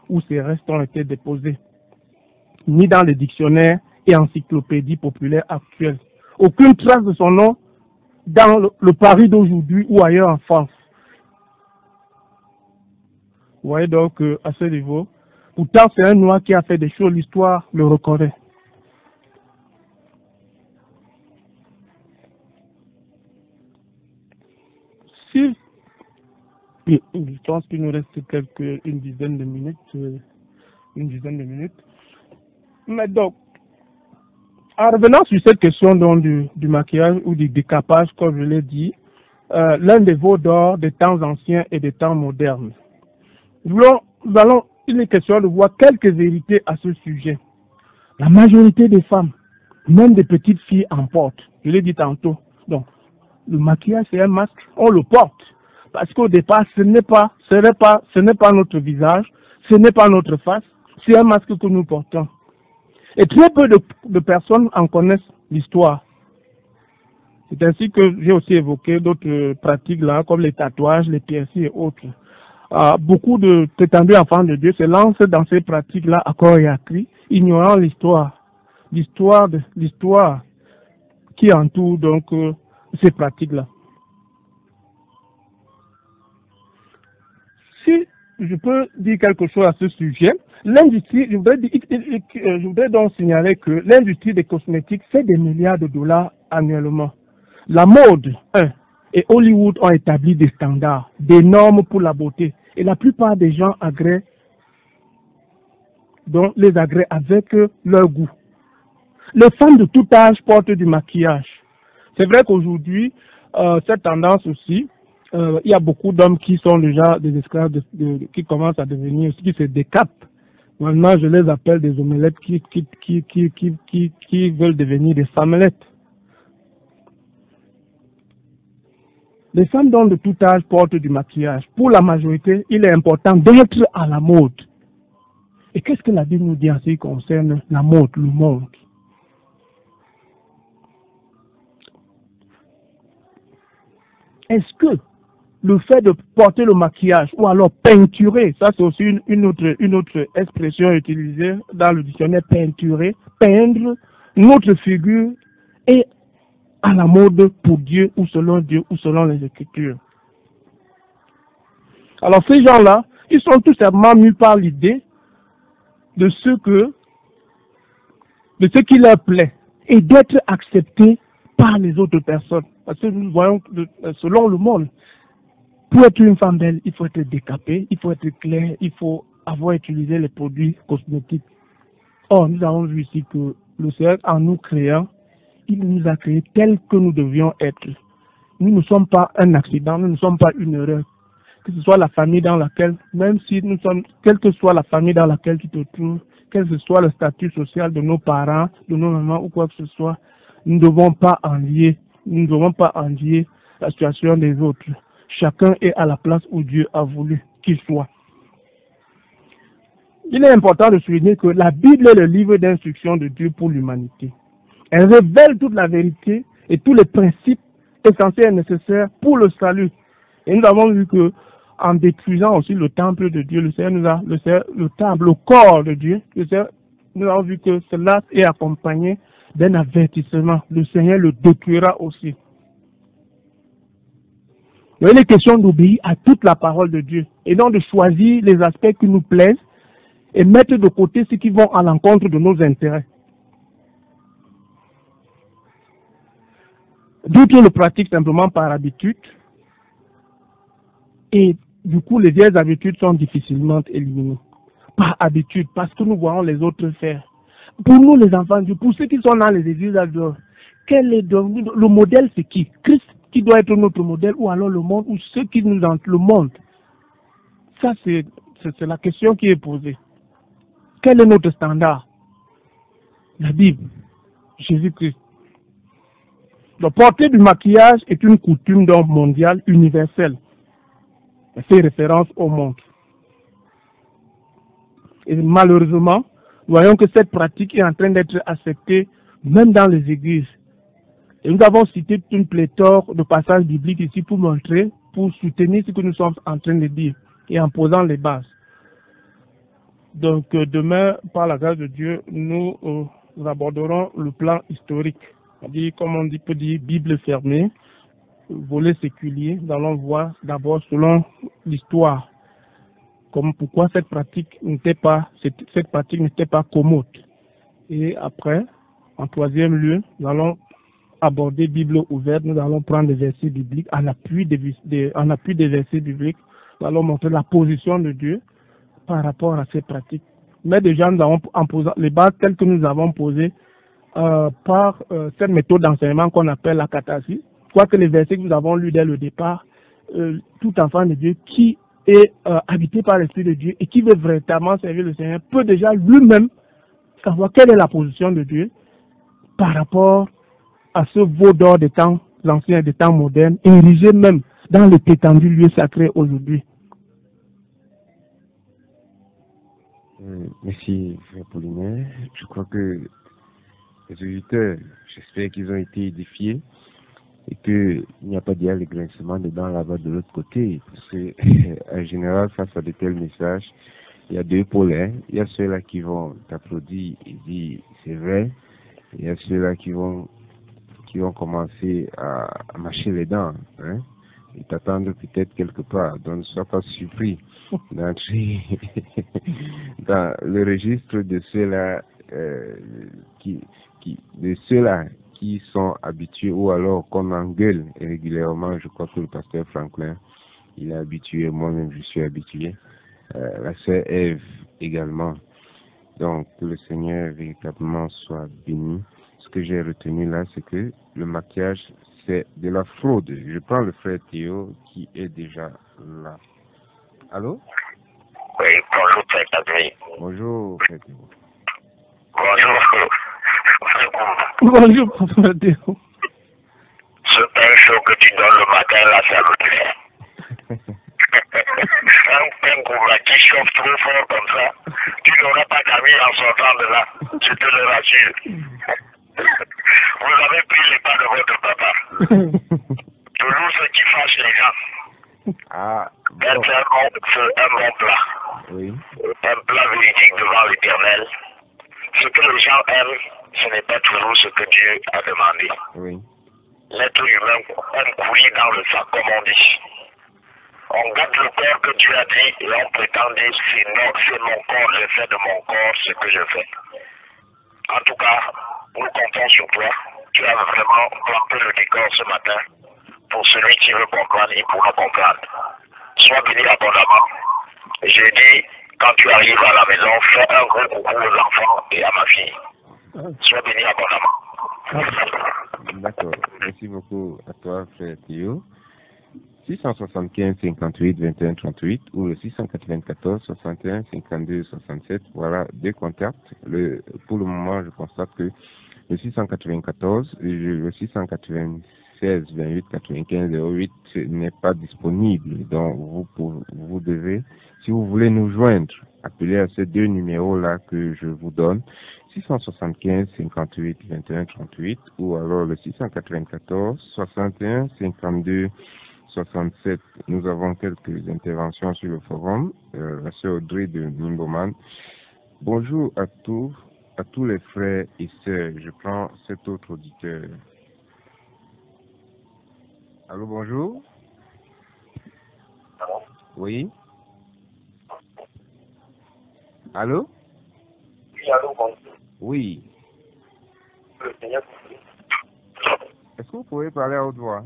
où ses restes ont été déposés, ni dans les dictionnaires et encyclopédies populaires actuelles. Aucune trace de son nom dans le Paris d'aujourd'hui ou ailleurs en France. Vous voyez donc à ce niveau, pourtant c'est un noir qui a fait des choses, l'histoire le reconnaît. Si, je pense qu'il nous reste une dizaine de minutes. Mais donc, en revenant sur cette question donc, du maquillage ou du décapage, comme je l'ai dit, l'un des veaux d'or des temps anciens et des temps modernes. Il est question de voir quelques vérités à ce sujet. La majorité des femmes, même des petites filles, en portent. Je l'ai dit tantôt. Donc, le maquillage, c'est un masque, on le porte. Parce qu'au départ, ce n'est pas notre visage, ce n'est pas notre face, c'est un masque que nous portons. Et très peu de personnes en connaissent l'histoire. C'est ainsi que j'ai aussi évoqué d'autres pratiques là, comme les tatouages, les piercings et autres. Beaucoup de prétendus enfants de Dieu se lancent dans ces pratiques-là à corps et à cri, ignorant l'histoire qui entoure donc ces pratiques-là. Si je peux dire quelque chose à ce sujet, l'industrie, je voudrais donc signaler que l'industrie des cosmétiques fait des milliards de dollars annuellement. La mode et Hollywood ont établi des standards, des normes pour la beauté. Et la plupart des gens les agrègent avec leur goût. Les femmes de tout âge portent du maquillage. C'est vrai qu'aujourd'hui, cette tendance aussi, il y a beaucoup d'hommes qui sont déjà des esclaves, qui commencent à devenir, qui se décapent. Maintenant, je les appelle des omelettes qui veulent devenir des femmelettes. Les femmes de tout âge portent du maquillage. Pour la majorité, il est important d'être à la mode. Et qu'est-ce que la Bible nous dit en ce qui concerne la mode, le monde? Est-ce que le fait de porter le maquillage ou alors peinturer, ça c'est aussi une autre expression utilisée dans le dictionnaire, peinturer, peindre notre figure est à la mode pour Dieu ou selon les Écritures. Alors ces gens-là, ils sont tout simplement mus par l'idée de ce qui leur plaît et d'être acceptés par les autres personnes. Parce que nous voyons que selon le monde, pour être une femme belle, il faut être décapé, il faut être clair, il faut avoir utilisé les produits cosmétiques. Or, nous avons vu ici que le Seigneur, en nous créant, il nous a créés tels que nous devions être. Nous ne sommes pas un accident, nous ne sommes pas une erreur. Que ce soit la famille dans laquelle, même si nous sommes, quelle que soit la famille dans laquelle tu te trouves, quel que soit le statut social de nos parents, de nos mamans ou quoi que ce soit, nous ne devons pas envier la situation des autres. Chacun est à la place où Dieu a voulu qu'il soit. Il est important de souligner que la Bible est le livre d'instruction de Dieu pour l'humanité. Elle révèle toute la vérité et tous les principes essentiels et nécessaires pour le salut. Et nous avons vu que, en détruisant aussi le temple de Dieu, le corps de Dieu, nous avons vu que cela est accompagné d'un avertissement. Le Seigneur le détruira aussi. Il est question d'obéir à toute la parole de Dieu et donc de choisir les aspects qui nous plaisent et mettre de côté ceux qui vont à l'encontre de nos intérêts. D'autres le pratiquent simplement par habitude. Et du coup, les vieilles habitudes sont difficilement éliminées. Par habitude, parce que nous voyons les autres faire. Pour nous, les enfants, pour ceux qui sont dans les églises, quel est le modèle, c'est qui? Christ qui doit être notre modèle, ou alors le monde, ou ceux qui nous entrent le monde? Ça, c'est la question qui est posée. Quel est notre standard? La Bible, Jésus-Christ. Le porter du maquillage est une coutume donc mondiale, universelle. Elle fait référence au monde. Et malheureusement, nous voyons que cette pratique est en train d'être acceptée même dans les églises. Et nous avons cité une pléthore de passages bibliques ici pour montrer, pour soutenir ce que nous sommes en train de dire et en posant les bases. Donc demain, par la grâce de Dieu, nous aborderons le plan historique. C'est-à-dire, comme on peut dire, Bible fermée, volet séculier. Nous allons voir d'abord selon l'histoire, comme pourquoi cette pratique n'était pas commode. Et après, en troisième lieu, nous allons aborder Bible ouverte. Nous allons prendre des versets bibliques en appui des versets bibliques. Nous allons montrer la position de Dieu par rapport à ces pratiques. Mais déjà, nous avons posé les bases telles que nous avons posées par cette méthode d'enseignement qu'on appelle la catharsis. Quoique les versets que nous avons lus dès le départ, tout enfant de Dieu qui est habité par l'Esprit de Dieu et qui veut véritablement servir le Seigneur peut déjà lui-même savoir quelle est la position de Dieu par rapport à ce veau d'or des temps anciens et des temps modernes, érigé même dans le prétendu lieu sacré aujourd'hui. Merci, frère Apollinaire. Je crois que les auditeurs, j'espère qu'ils ont été édifiés et qu'il n'y a pas d'égraincement dedans là-bas de l'autre côté. Parce que, en général, face à de tels messages, il y a deux pôles. Hein. Il y a ceux-là qui vont t'applaudir et dire c'est vrai. Il y a ceux-là qui vont commencer à mâcher les dents. Hein. Et t'attendre peut-être quelque part. Donc ne sois pas surpris d'entrer dans le registre de ceux-là qui sont habitués ou alors qu'on engueule régulièrement. Je crois que le pasteur Franklin, il est habitué, moi-même je suis habitué. La sœur Ève également. Donc que le Seigneur véritablement soit béni. Ce que j'ai retenu là, c'est que le maquillage, c'est de la fraude. Je prends le frère Théo qui est déjà là. Allô? Oui, bonjour, frère Théo. Bonjour, frère Théo. Bonjour, frère Bonjour, frère Théo. Ce pain chaud que tu donnes le matin, là, ça me plaît. Un pain gourmand qui chauffe trop fort comme ça, tu n'auras pas d'amis en sortant de là, je te le rassure. Vous avez pris les pas de votre papa. Toujours ce qui fâche les gens. Ah, C'est un bon plat. oui. Un plat véridique devant l'Éternel. Ce que les gens aiment, ce n'est pas toujours ce que Dieu a demandé. Oui. L'être humain aime courir dans le sac, comme on dit. On gâte le corps que Dieu a dit et on prétend dire c'est mon corps, je fais de mon corps ce que je fais. En tout cas, nous comptons sur toi. Tu as vraiment planté le décor ce matin. Pour celui qui veut comprendre, il pourra comprendre. Sois béni abondamment. J'ai dit, quand tu arrives à la maison, fais un gros coucou aux enfants et à ma fille. Sois béni abondamment. D'accord. Merci beaucoup à toi, frère Théo. 675 58 21 38 ou le 694 61 52 67. Voilà deux contacts. Pour le moment, je constate que le 694 et le 696 28 95 08 n'est pas disponible. Donc, vous devez, si vous voulez nous joindre, appeler à ces deux numéros-là que je vous donne. 675 58 21 38 ou alors le 694 61 52 67. Nous avons quelques interventions sur le forum. La sœur Audrey de Nimboman. Bonjour à tous les frères et sœurs. Je prends cet autre auditeur. Allô, bonjour. Oui. Allô? Oui, allô, bonjour. Oui. Le Seigneur. Est-ce que vous pouvez parler à haute voix?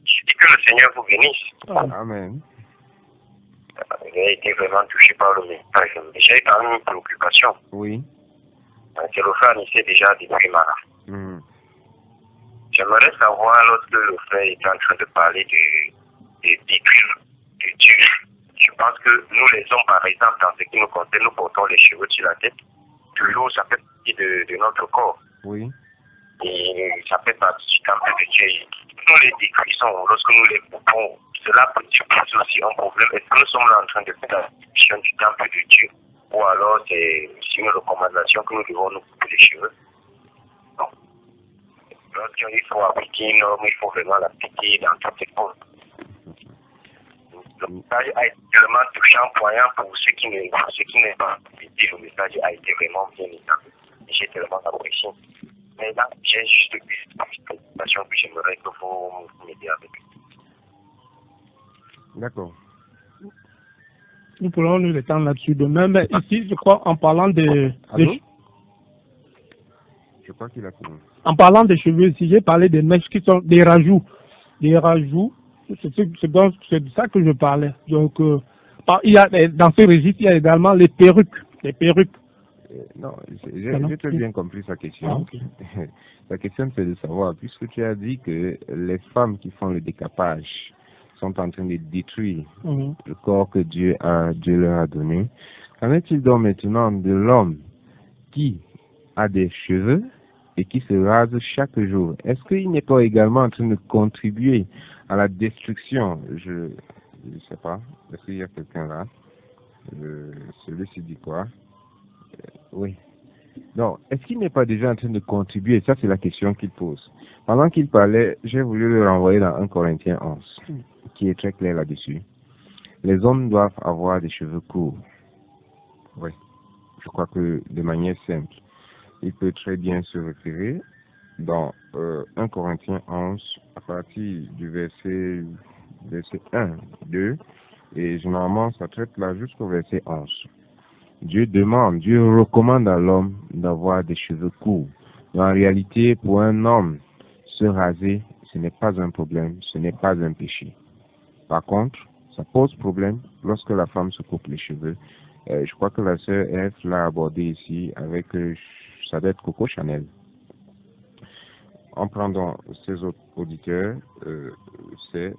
Je dis que le Seigneur vous bénisse. Amen. J'ai été vraiment touché par le message. J'ai quand même une préoccupation. Oui. C'est le frère Nissé déjà depuis Mara. J'aimerais savoir, lorsque le frère est en train de parler de détruire, de Dieu. Je pense que nous les hommes, par exemple, dans ce qui nous concerne, nous portons les cheveux sur la tête. Toujours, ça fait partie de notre corps. Oui. Et ça fait partie du temple de Dieu. Nous les détruisons, lorsque nous les coupons, cela peut poser aussi un problème. Est-ce que nous sommes là en train de faire la destruction du temple de Dieu? Ou alors c'est une recommandation que nous devons nous couper les cheveux? Non. Lorsqu'il faut appliquer une norme, il faut vraiment l'appliquer dans toutes les formes. Le message a été tellement touchant, poignant pour ceux qui n'ont pas appliqué. Le message a été vraiment bien établi. J'ai tellement apprécié. Mais là, j'ai juste une préoccupation que j'aimerais que vous m'aidiez avec. D'accord. Nous pourrons nous étendre là-dessus demain. Mais ici, je crois, en parlant Je crois qu'il a fini. En parlant des cheveux, ici, j'ai parlé des mèches qui sont des rajouts. Des rajouts, c'est de ça que je parlais. Donc, il y a, dans ce registre, il y a également les perruques. Les perruques. Non, j'ai très bien compris sa question. Ah, okay. La question, c'est de savoir, puisque tu as dit que les femmes qui font le décapage sont en train de détruire le corps que Dieu leur a donné, qu'en est-il donc maintenant de l'homme qui a des cheveux et qui se rase chaque jour? Est-ce qu'il n'est pas également en train de contribuer à la destruction? Je ne sais pas. Est-ce qu'il y a quelqu'un là? Celui-ci dit quoi? Oui. Non, est-ce qu'il n'est pas déjà en train de contribuer? Ça, c'est la question qu'il pose. Pendant qu'il parlait, j'ai voulu le renvoyer dans 1 Corinthiens 11, qui est très clair là-dessus. Les hommes doivent avoir des cheveux courts. Oui. Je crois que de manière simple, il peut très bien se référer dans 1 Corinthiens 11, à partir du verset 1, 2, et généralement, ça traite là jusqu'au verset 11. Dieu recommande à l'homme d'avoir des cheveux courts. En réalité, pour un homme, se raser, ce n'est pas un problème, ce n'est pas un péché. Par contre, ça pose problème lorsque la femme se coupe les cheveux. Je crois que la sœur F l'a abordé ici avec, ça doit être Coco Chanel. En prenant ces autres auditeurs, c'est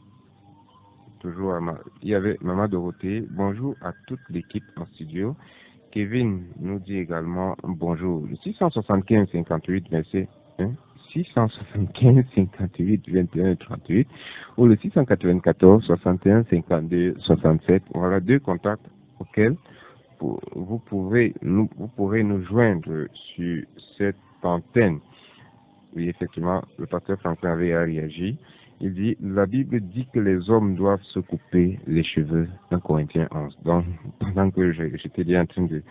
toujours il y avait Maman Dorothée. Bonjour à toute l'équipe en studio. Kevin nous dit également bonjour. Le 675 58 verset 1, 675 58 21 38 ou le 694 61 52 67. Voilà deux contacts auxquels vous pourrez nous joindre sur cette antenne. Oui, effectivement, le pasteur Franklin avait réagi. Il dit, la Bible dit que les hommes doivent se couper les cheveux, 1 Corinthiens 11. Donc, pendant que j'étais bien en train de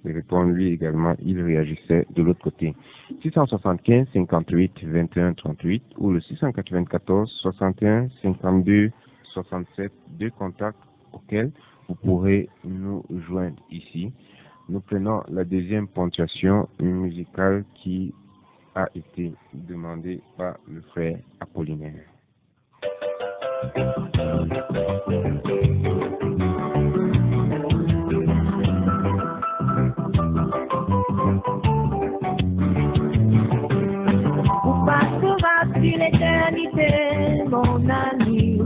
répondre, lui également, il réagissait de l'autre côté. 675 58 21 38 ou le 694 61 52 67, deux contacts auxquels vous pourrez nous joindre ici. Nous prenons la deuxième ponctuation musicale qui a été demandée par le frère Apollinaire. Où passeras-tu l'éternité, mon ami?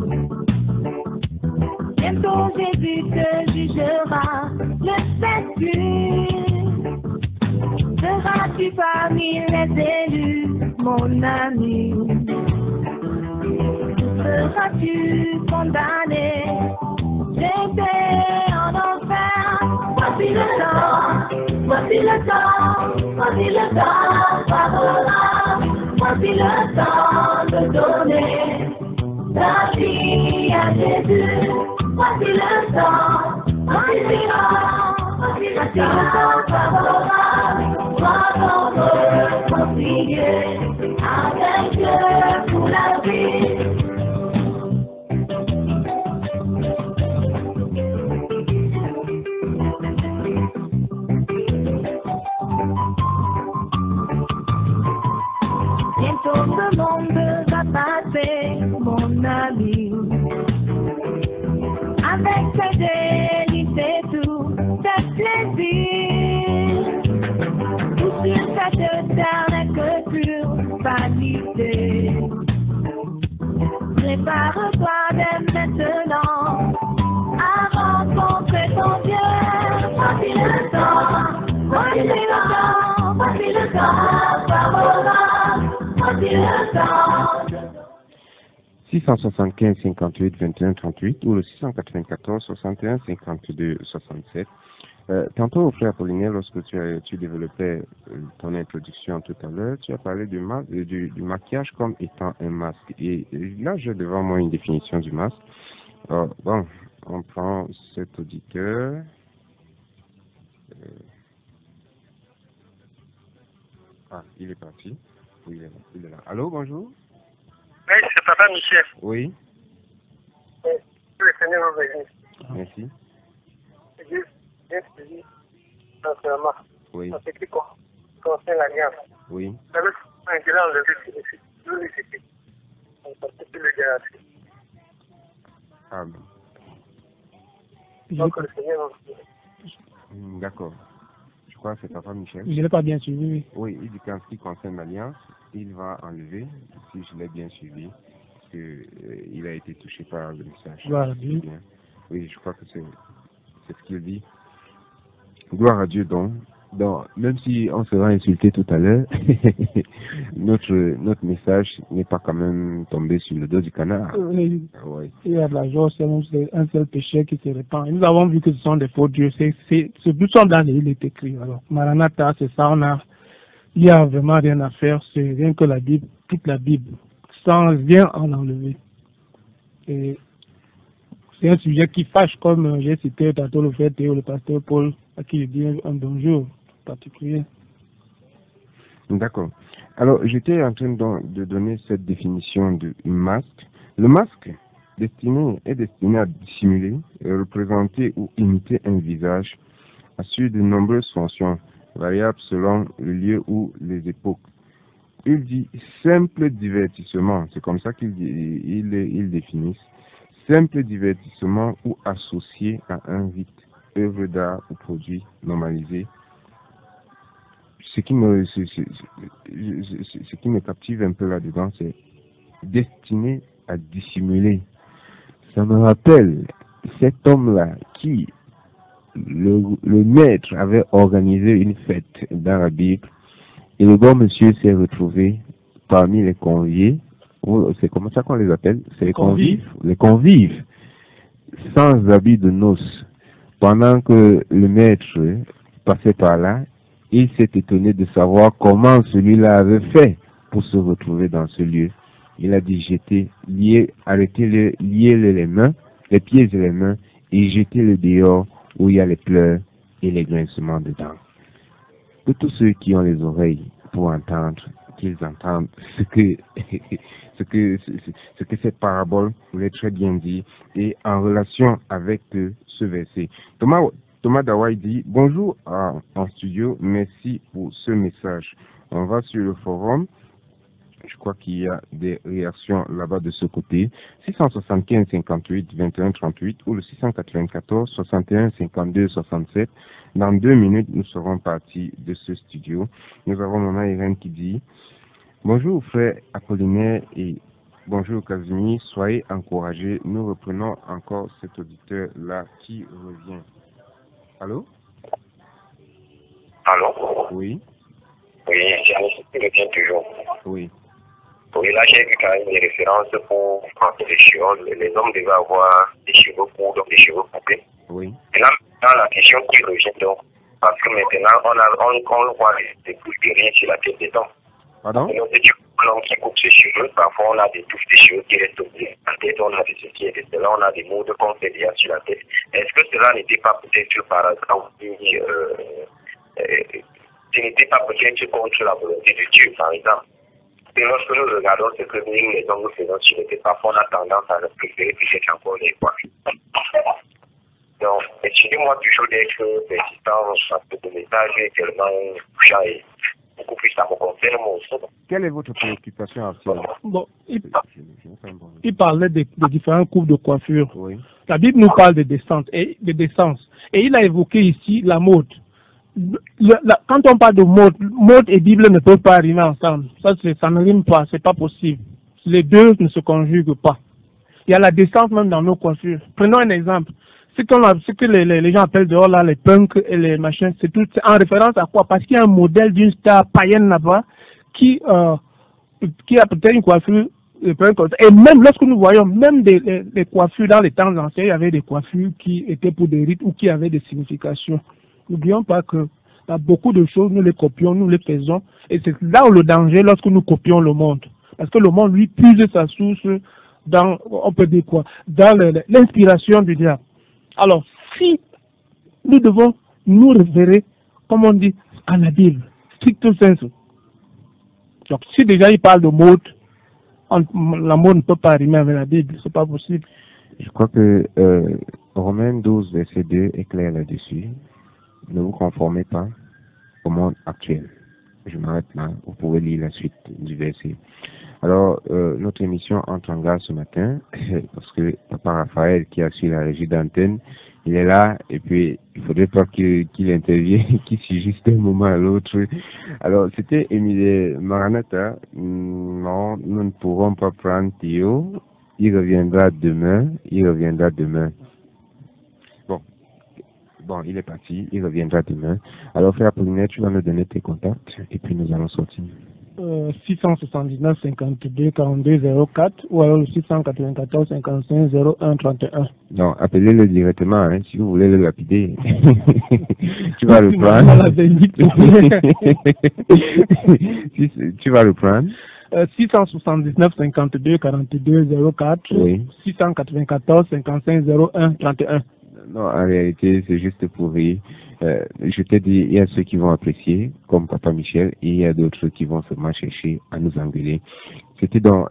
Bientôt Jésus te jugera, le sais-tu? Seras-tu parmi les élus, mon ami? Seras-tu condamné, jeté en enfer? Voici le temps, voici le temps, voici le temps favorable, voici le temps de donner ta vie à Jésus. Voici le temps, voici le temps favorable, sois nombreux, consigné avec Dieu pour la vie. bientôt ce monde va passer, mon ami. Avec ses délices et tout, ses plaisirs. Tout sur cette terre n'est que pure vanité. Prépare-toi dès maintenant à rencontrer ton Dieu. Voici le temps, voici le temps, voici le temps favorable, voici le temps. 675 58 21 38 ou le 694 61 52 67. Tantôt, frère Apollinaire, lorsque tu développais ton introduction tout à l'heure, tu as parlé du maquillage comme étant un masque. Et là, j'ai devant moi une définition du masque. Bon, on prend cet auditeur. Il est parti. Oui, il est là. Allô, bonjour. Oui, c'est Papa Michel. Oui. Oui, que le Seigneur vous bénisse. Merci. Dieu bien suivi entièrement. Oui. En ce qui concerne l'alliance. Oui. Vous savez, quand il a enlevé l'unicité, on peut plus le garantir. Amen. Donc le Seigneur vous bénisse. D'accord. Je crois que c'est Papa Michel. Je ne l'ai pas bien suivi. Oui, il dit qu'en ce qui concerne l'alliance, il va enlever, si je l'ai bien suivi, parce qu'il a été touché par le message. Gloire à Dieu. Bien. Oui, je crois que c'est ce qu'il dit. Gloire à Dieu donc. Donc, même si on sera insulté tout à l'heure, notre message n'est pas quand même tombé sur le dos du canard. Oui. Oui. Il y a de la joie, c'est un seul péché qui se répand. Et nous avons vu que ce sont des faux dieux. Ce but sont dans les livres est écrit. Alors, Maranatha, c'est ça, il n'y a vraiment rien à faire, c'est rien que la Bible, toute la Bible, sans rien en enlever. Et c'est un sujet qui fâche, comme j'ai cité tantôt le frère Théo, le pasteur Paul, à qui je dis un bonjour particulier. D'accord. Alors, j'étais en train de donner cette définition de masque. Le masque est destiné à dissimuler, représenter ou imiter un visage, assure de nombreuses fonctions, variables selon le lieu ou les époques. Il dit simple divertissement, c'est comme ça qu'il définit, simple divertissement ou associé à un rite, œuvre d'art ou produit normalisé. Ce qui me captive un peu là-dedans, c'est destiné à dissimuler. Ça me rappelle cet homme-là qui, le maître avait organisé une fête dans la Bible et le bon monsieur s'est retrouvé parmi les conviés. C'est comme ça qu'on les appelle, c'est les convives. Les convives, sans habit de noces. Pendant que le maître passait par là, il s'est étonné de savoir comment celui-là avait fait pour se retrouver dans ce lieu. Il a dit liez-les les mains, les pieds et les mains, et jetez-le dehors où il y a les pleurs et les grincements dedans. Que tous ceux qui ont les oreilles pour entendre, qu'ils entendent ce que cette parabole voulait très bien dire et en relation avec ce verset. Thomas Dawai dit « Bonjour en studio, merci pour ce message. » On va sur le forum. Je crois qu'il y a des réactions là-bas de ce côté. 675 58 21 38 ou le 694 61 52 67. Dans 2 minutes, nous serons partis de ce studio. Nous avons Maman Irène qui dit « Bonjour frère Apollinaire et bonjour Casimir, soyez encouragés. Nous reprenons encore cet auditeur-là qui revient. » Allô? Allô? Oui. Oui, je reviens toujours. Oui. Oui, là j'ai vu quand même des références pour prendre les cheveux. Les hommes devaient avoir des cheveux courts, donc des cheveux coupés. Oui. Et là, dans la question qui revient donc, parce que maintenant on voit des touches de rien sur la tête des hommes. Pardon? Et donc, l'homme qui coupe ses cheveux, parfois on a des touches de cheveux qui restent oubliées. La tête, on a des ceci et de cela, on a des mots de conseillers sur la tête. Est-ce que cela n'était pas peut-être par hasard ce n'était pas peut-être contre la volonté de Dieu, par exemple? Et lorsque nous regardons ce que nous, les hommes, nous faisons sur le tête, parfois on a tendance à le préférer peut-être encore les coiffes. Donc, excusez-moi toujours d'être persistant parce que le message est tellement touchant et beaucoup plus à mon concerne. Quelle est votre préoccupation actuelle? Bon, il Je me fais un bon- parlait des différents coupes de coiffure. Oui. La Bible nous parle de descente et de décence. Et il a évoqué ici la mode. Quand on parle de mode et Bible ne peuvent pas arriver ensemble. Ça ne rime pas, c'est pas possible. Les deux ne se conjuguent pas. Il y a la descente même dans nos coiffures. Prenons un exemple. Ce que les gens appellent dehors là, les punks et les machins, c'est tout en référence à quoi? Parce qu'il y a un modèle d'une star païenne là-bas qui a peut-être une coiffure. Et même lorsque nous voyons même des coiffures dans les temps anciens, il y avait des coiffures qui étaient pour des rites ou qui avaient des significations. N'oublions pas que dans beaucoup de choses, nous les copions, nous les faisons. Et c'est là où le danger lorsque nous copions le monde. Parce que le monde, lui, puise sa source dans, on peut dire quoi, dans l'inspiration du diable. Alors, si nous devons nous référer, comme on dit, à la Bible, stricto sensu. Donc, si déjà il parle de mode, la mode ne peut pas rimer avec la Bible, c'est pas possible. Je crois que Romains 12, verset 2 est clair là-dessus. Ne vous conformez pas au monde actuel. Je m'arrête là, vous pouvez lire la suite du verset. Alors, notre émission entre en gare ce matin, parce que Papa Raphaël, qui a suivi la régie d'antenne, il est là, et puis il faudrait pas qu'il intervienne, qu'il suit juste un moment à l'autre. Alors, c'était Émile Maranatha. Non, nous ne pourrons pas prendre Théo. Il reviendra demain. Bon, il est parti, il reviendra demain. Alors, Frère Apollinaire, tu vas nous donner tes contacts, et puis nous allons sortir. 679 52 42 04 ou alors 694 55 01 31. Non, appelez-le directement, hein, si vous voulez le lapider. Tu vas le prendre. Tu vas le prendre. 679 52 42 04 Oui. 694 55 01 31. Non, en réalité, c'est juste pour rire. Je t'ai dit, il y a ceux qui vont apprécier, comme Papa Michel, et il y a d'autres qui vont seulement chercher à nous engueuler. C'était dans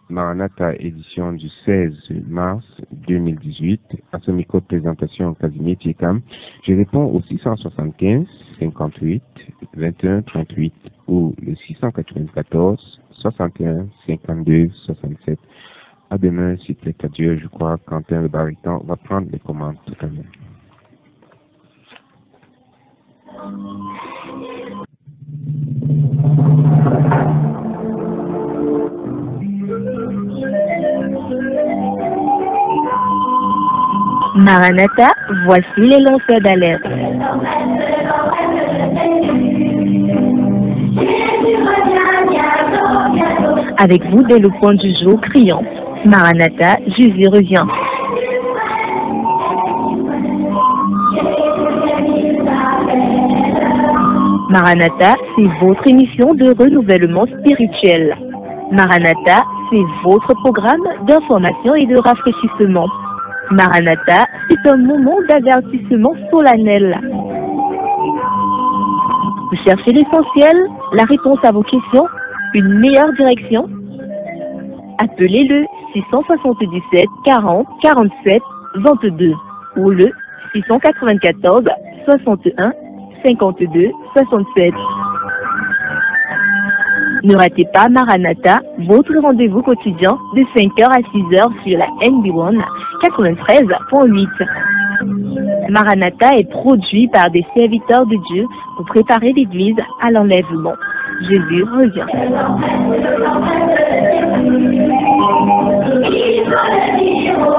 Maranatha, édition du 16 mars 2018, à ce micro de présentation Casimir Thiekam. Je réponds au 675 58 21 38 ou le 694 61 52 67. À demain, s'il plaît à Dieu, je crois qu'Quentin le baryton va prendre les commandes tout à l'heure. Maranatha, voici les lanceurs d'alerte. Avec vous dès le point du jour criant. Maranatha, Jésus revient. Maranatha, c'est votre émission de renouvellement spirituel. Maranatha, c'est votre programme d'information et de rafraîchissement. Maranatha, c'est un moment d'avertissement solennel. Vous cherchez l'essentiel, la réponse à vos questions, une meilleure direction? Appelez le 677 40 47 22 ou le 694 61 52 67. Ne ratez pas Maranatha, votre rendez-vous quotidien de 5h à 6h sur la NB1 93.8. Maranatha est produit par des serviteurs de Dieu pour préparer l'Église à l'enlèvement. Jésus revient. Il va venir au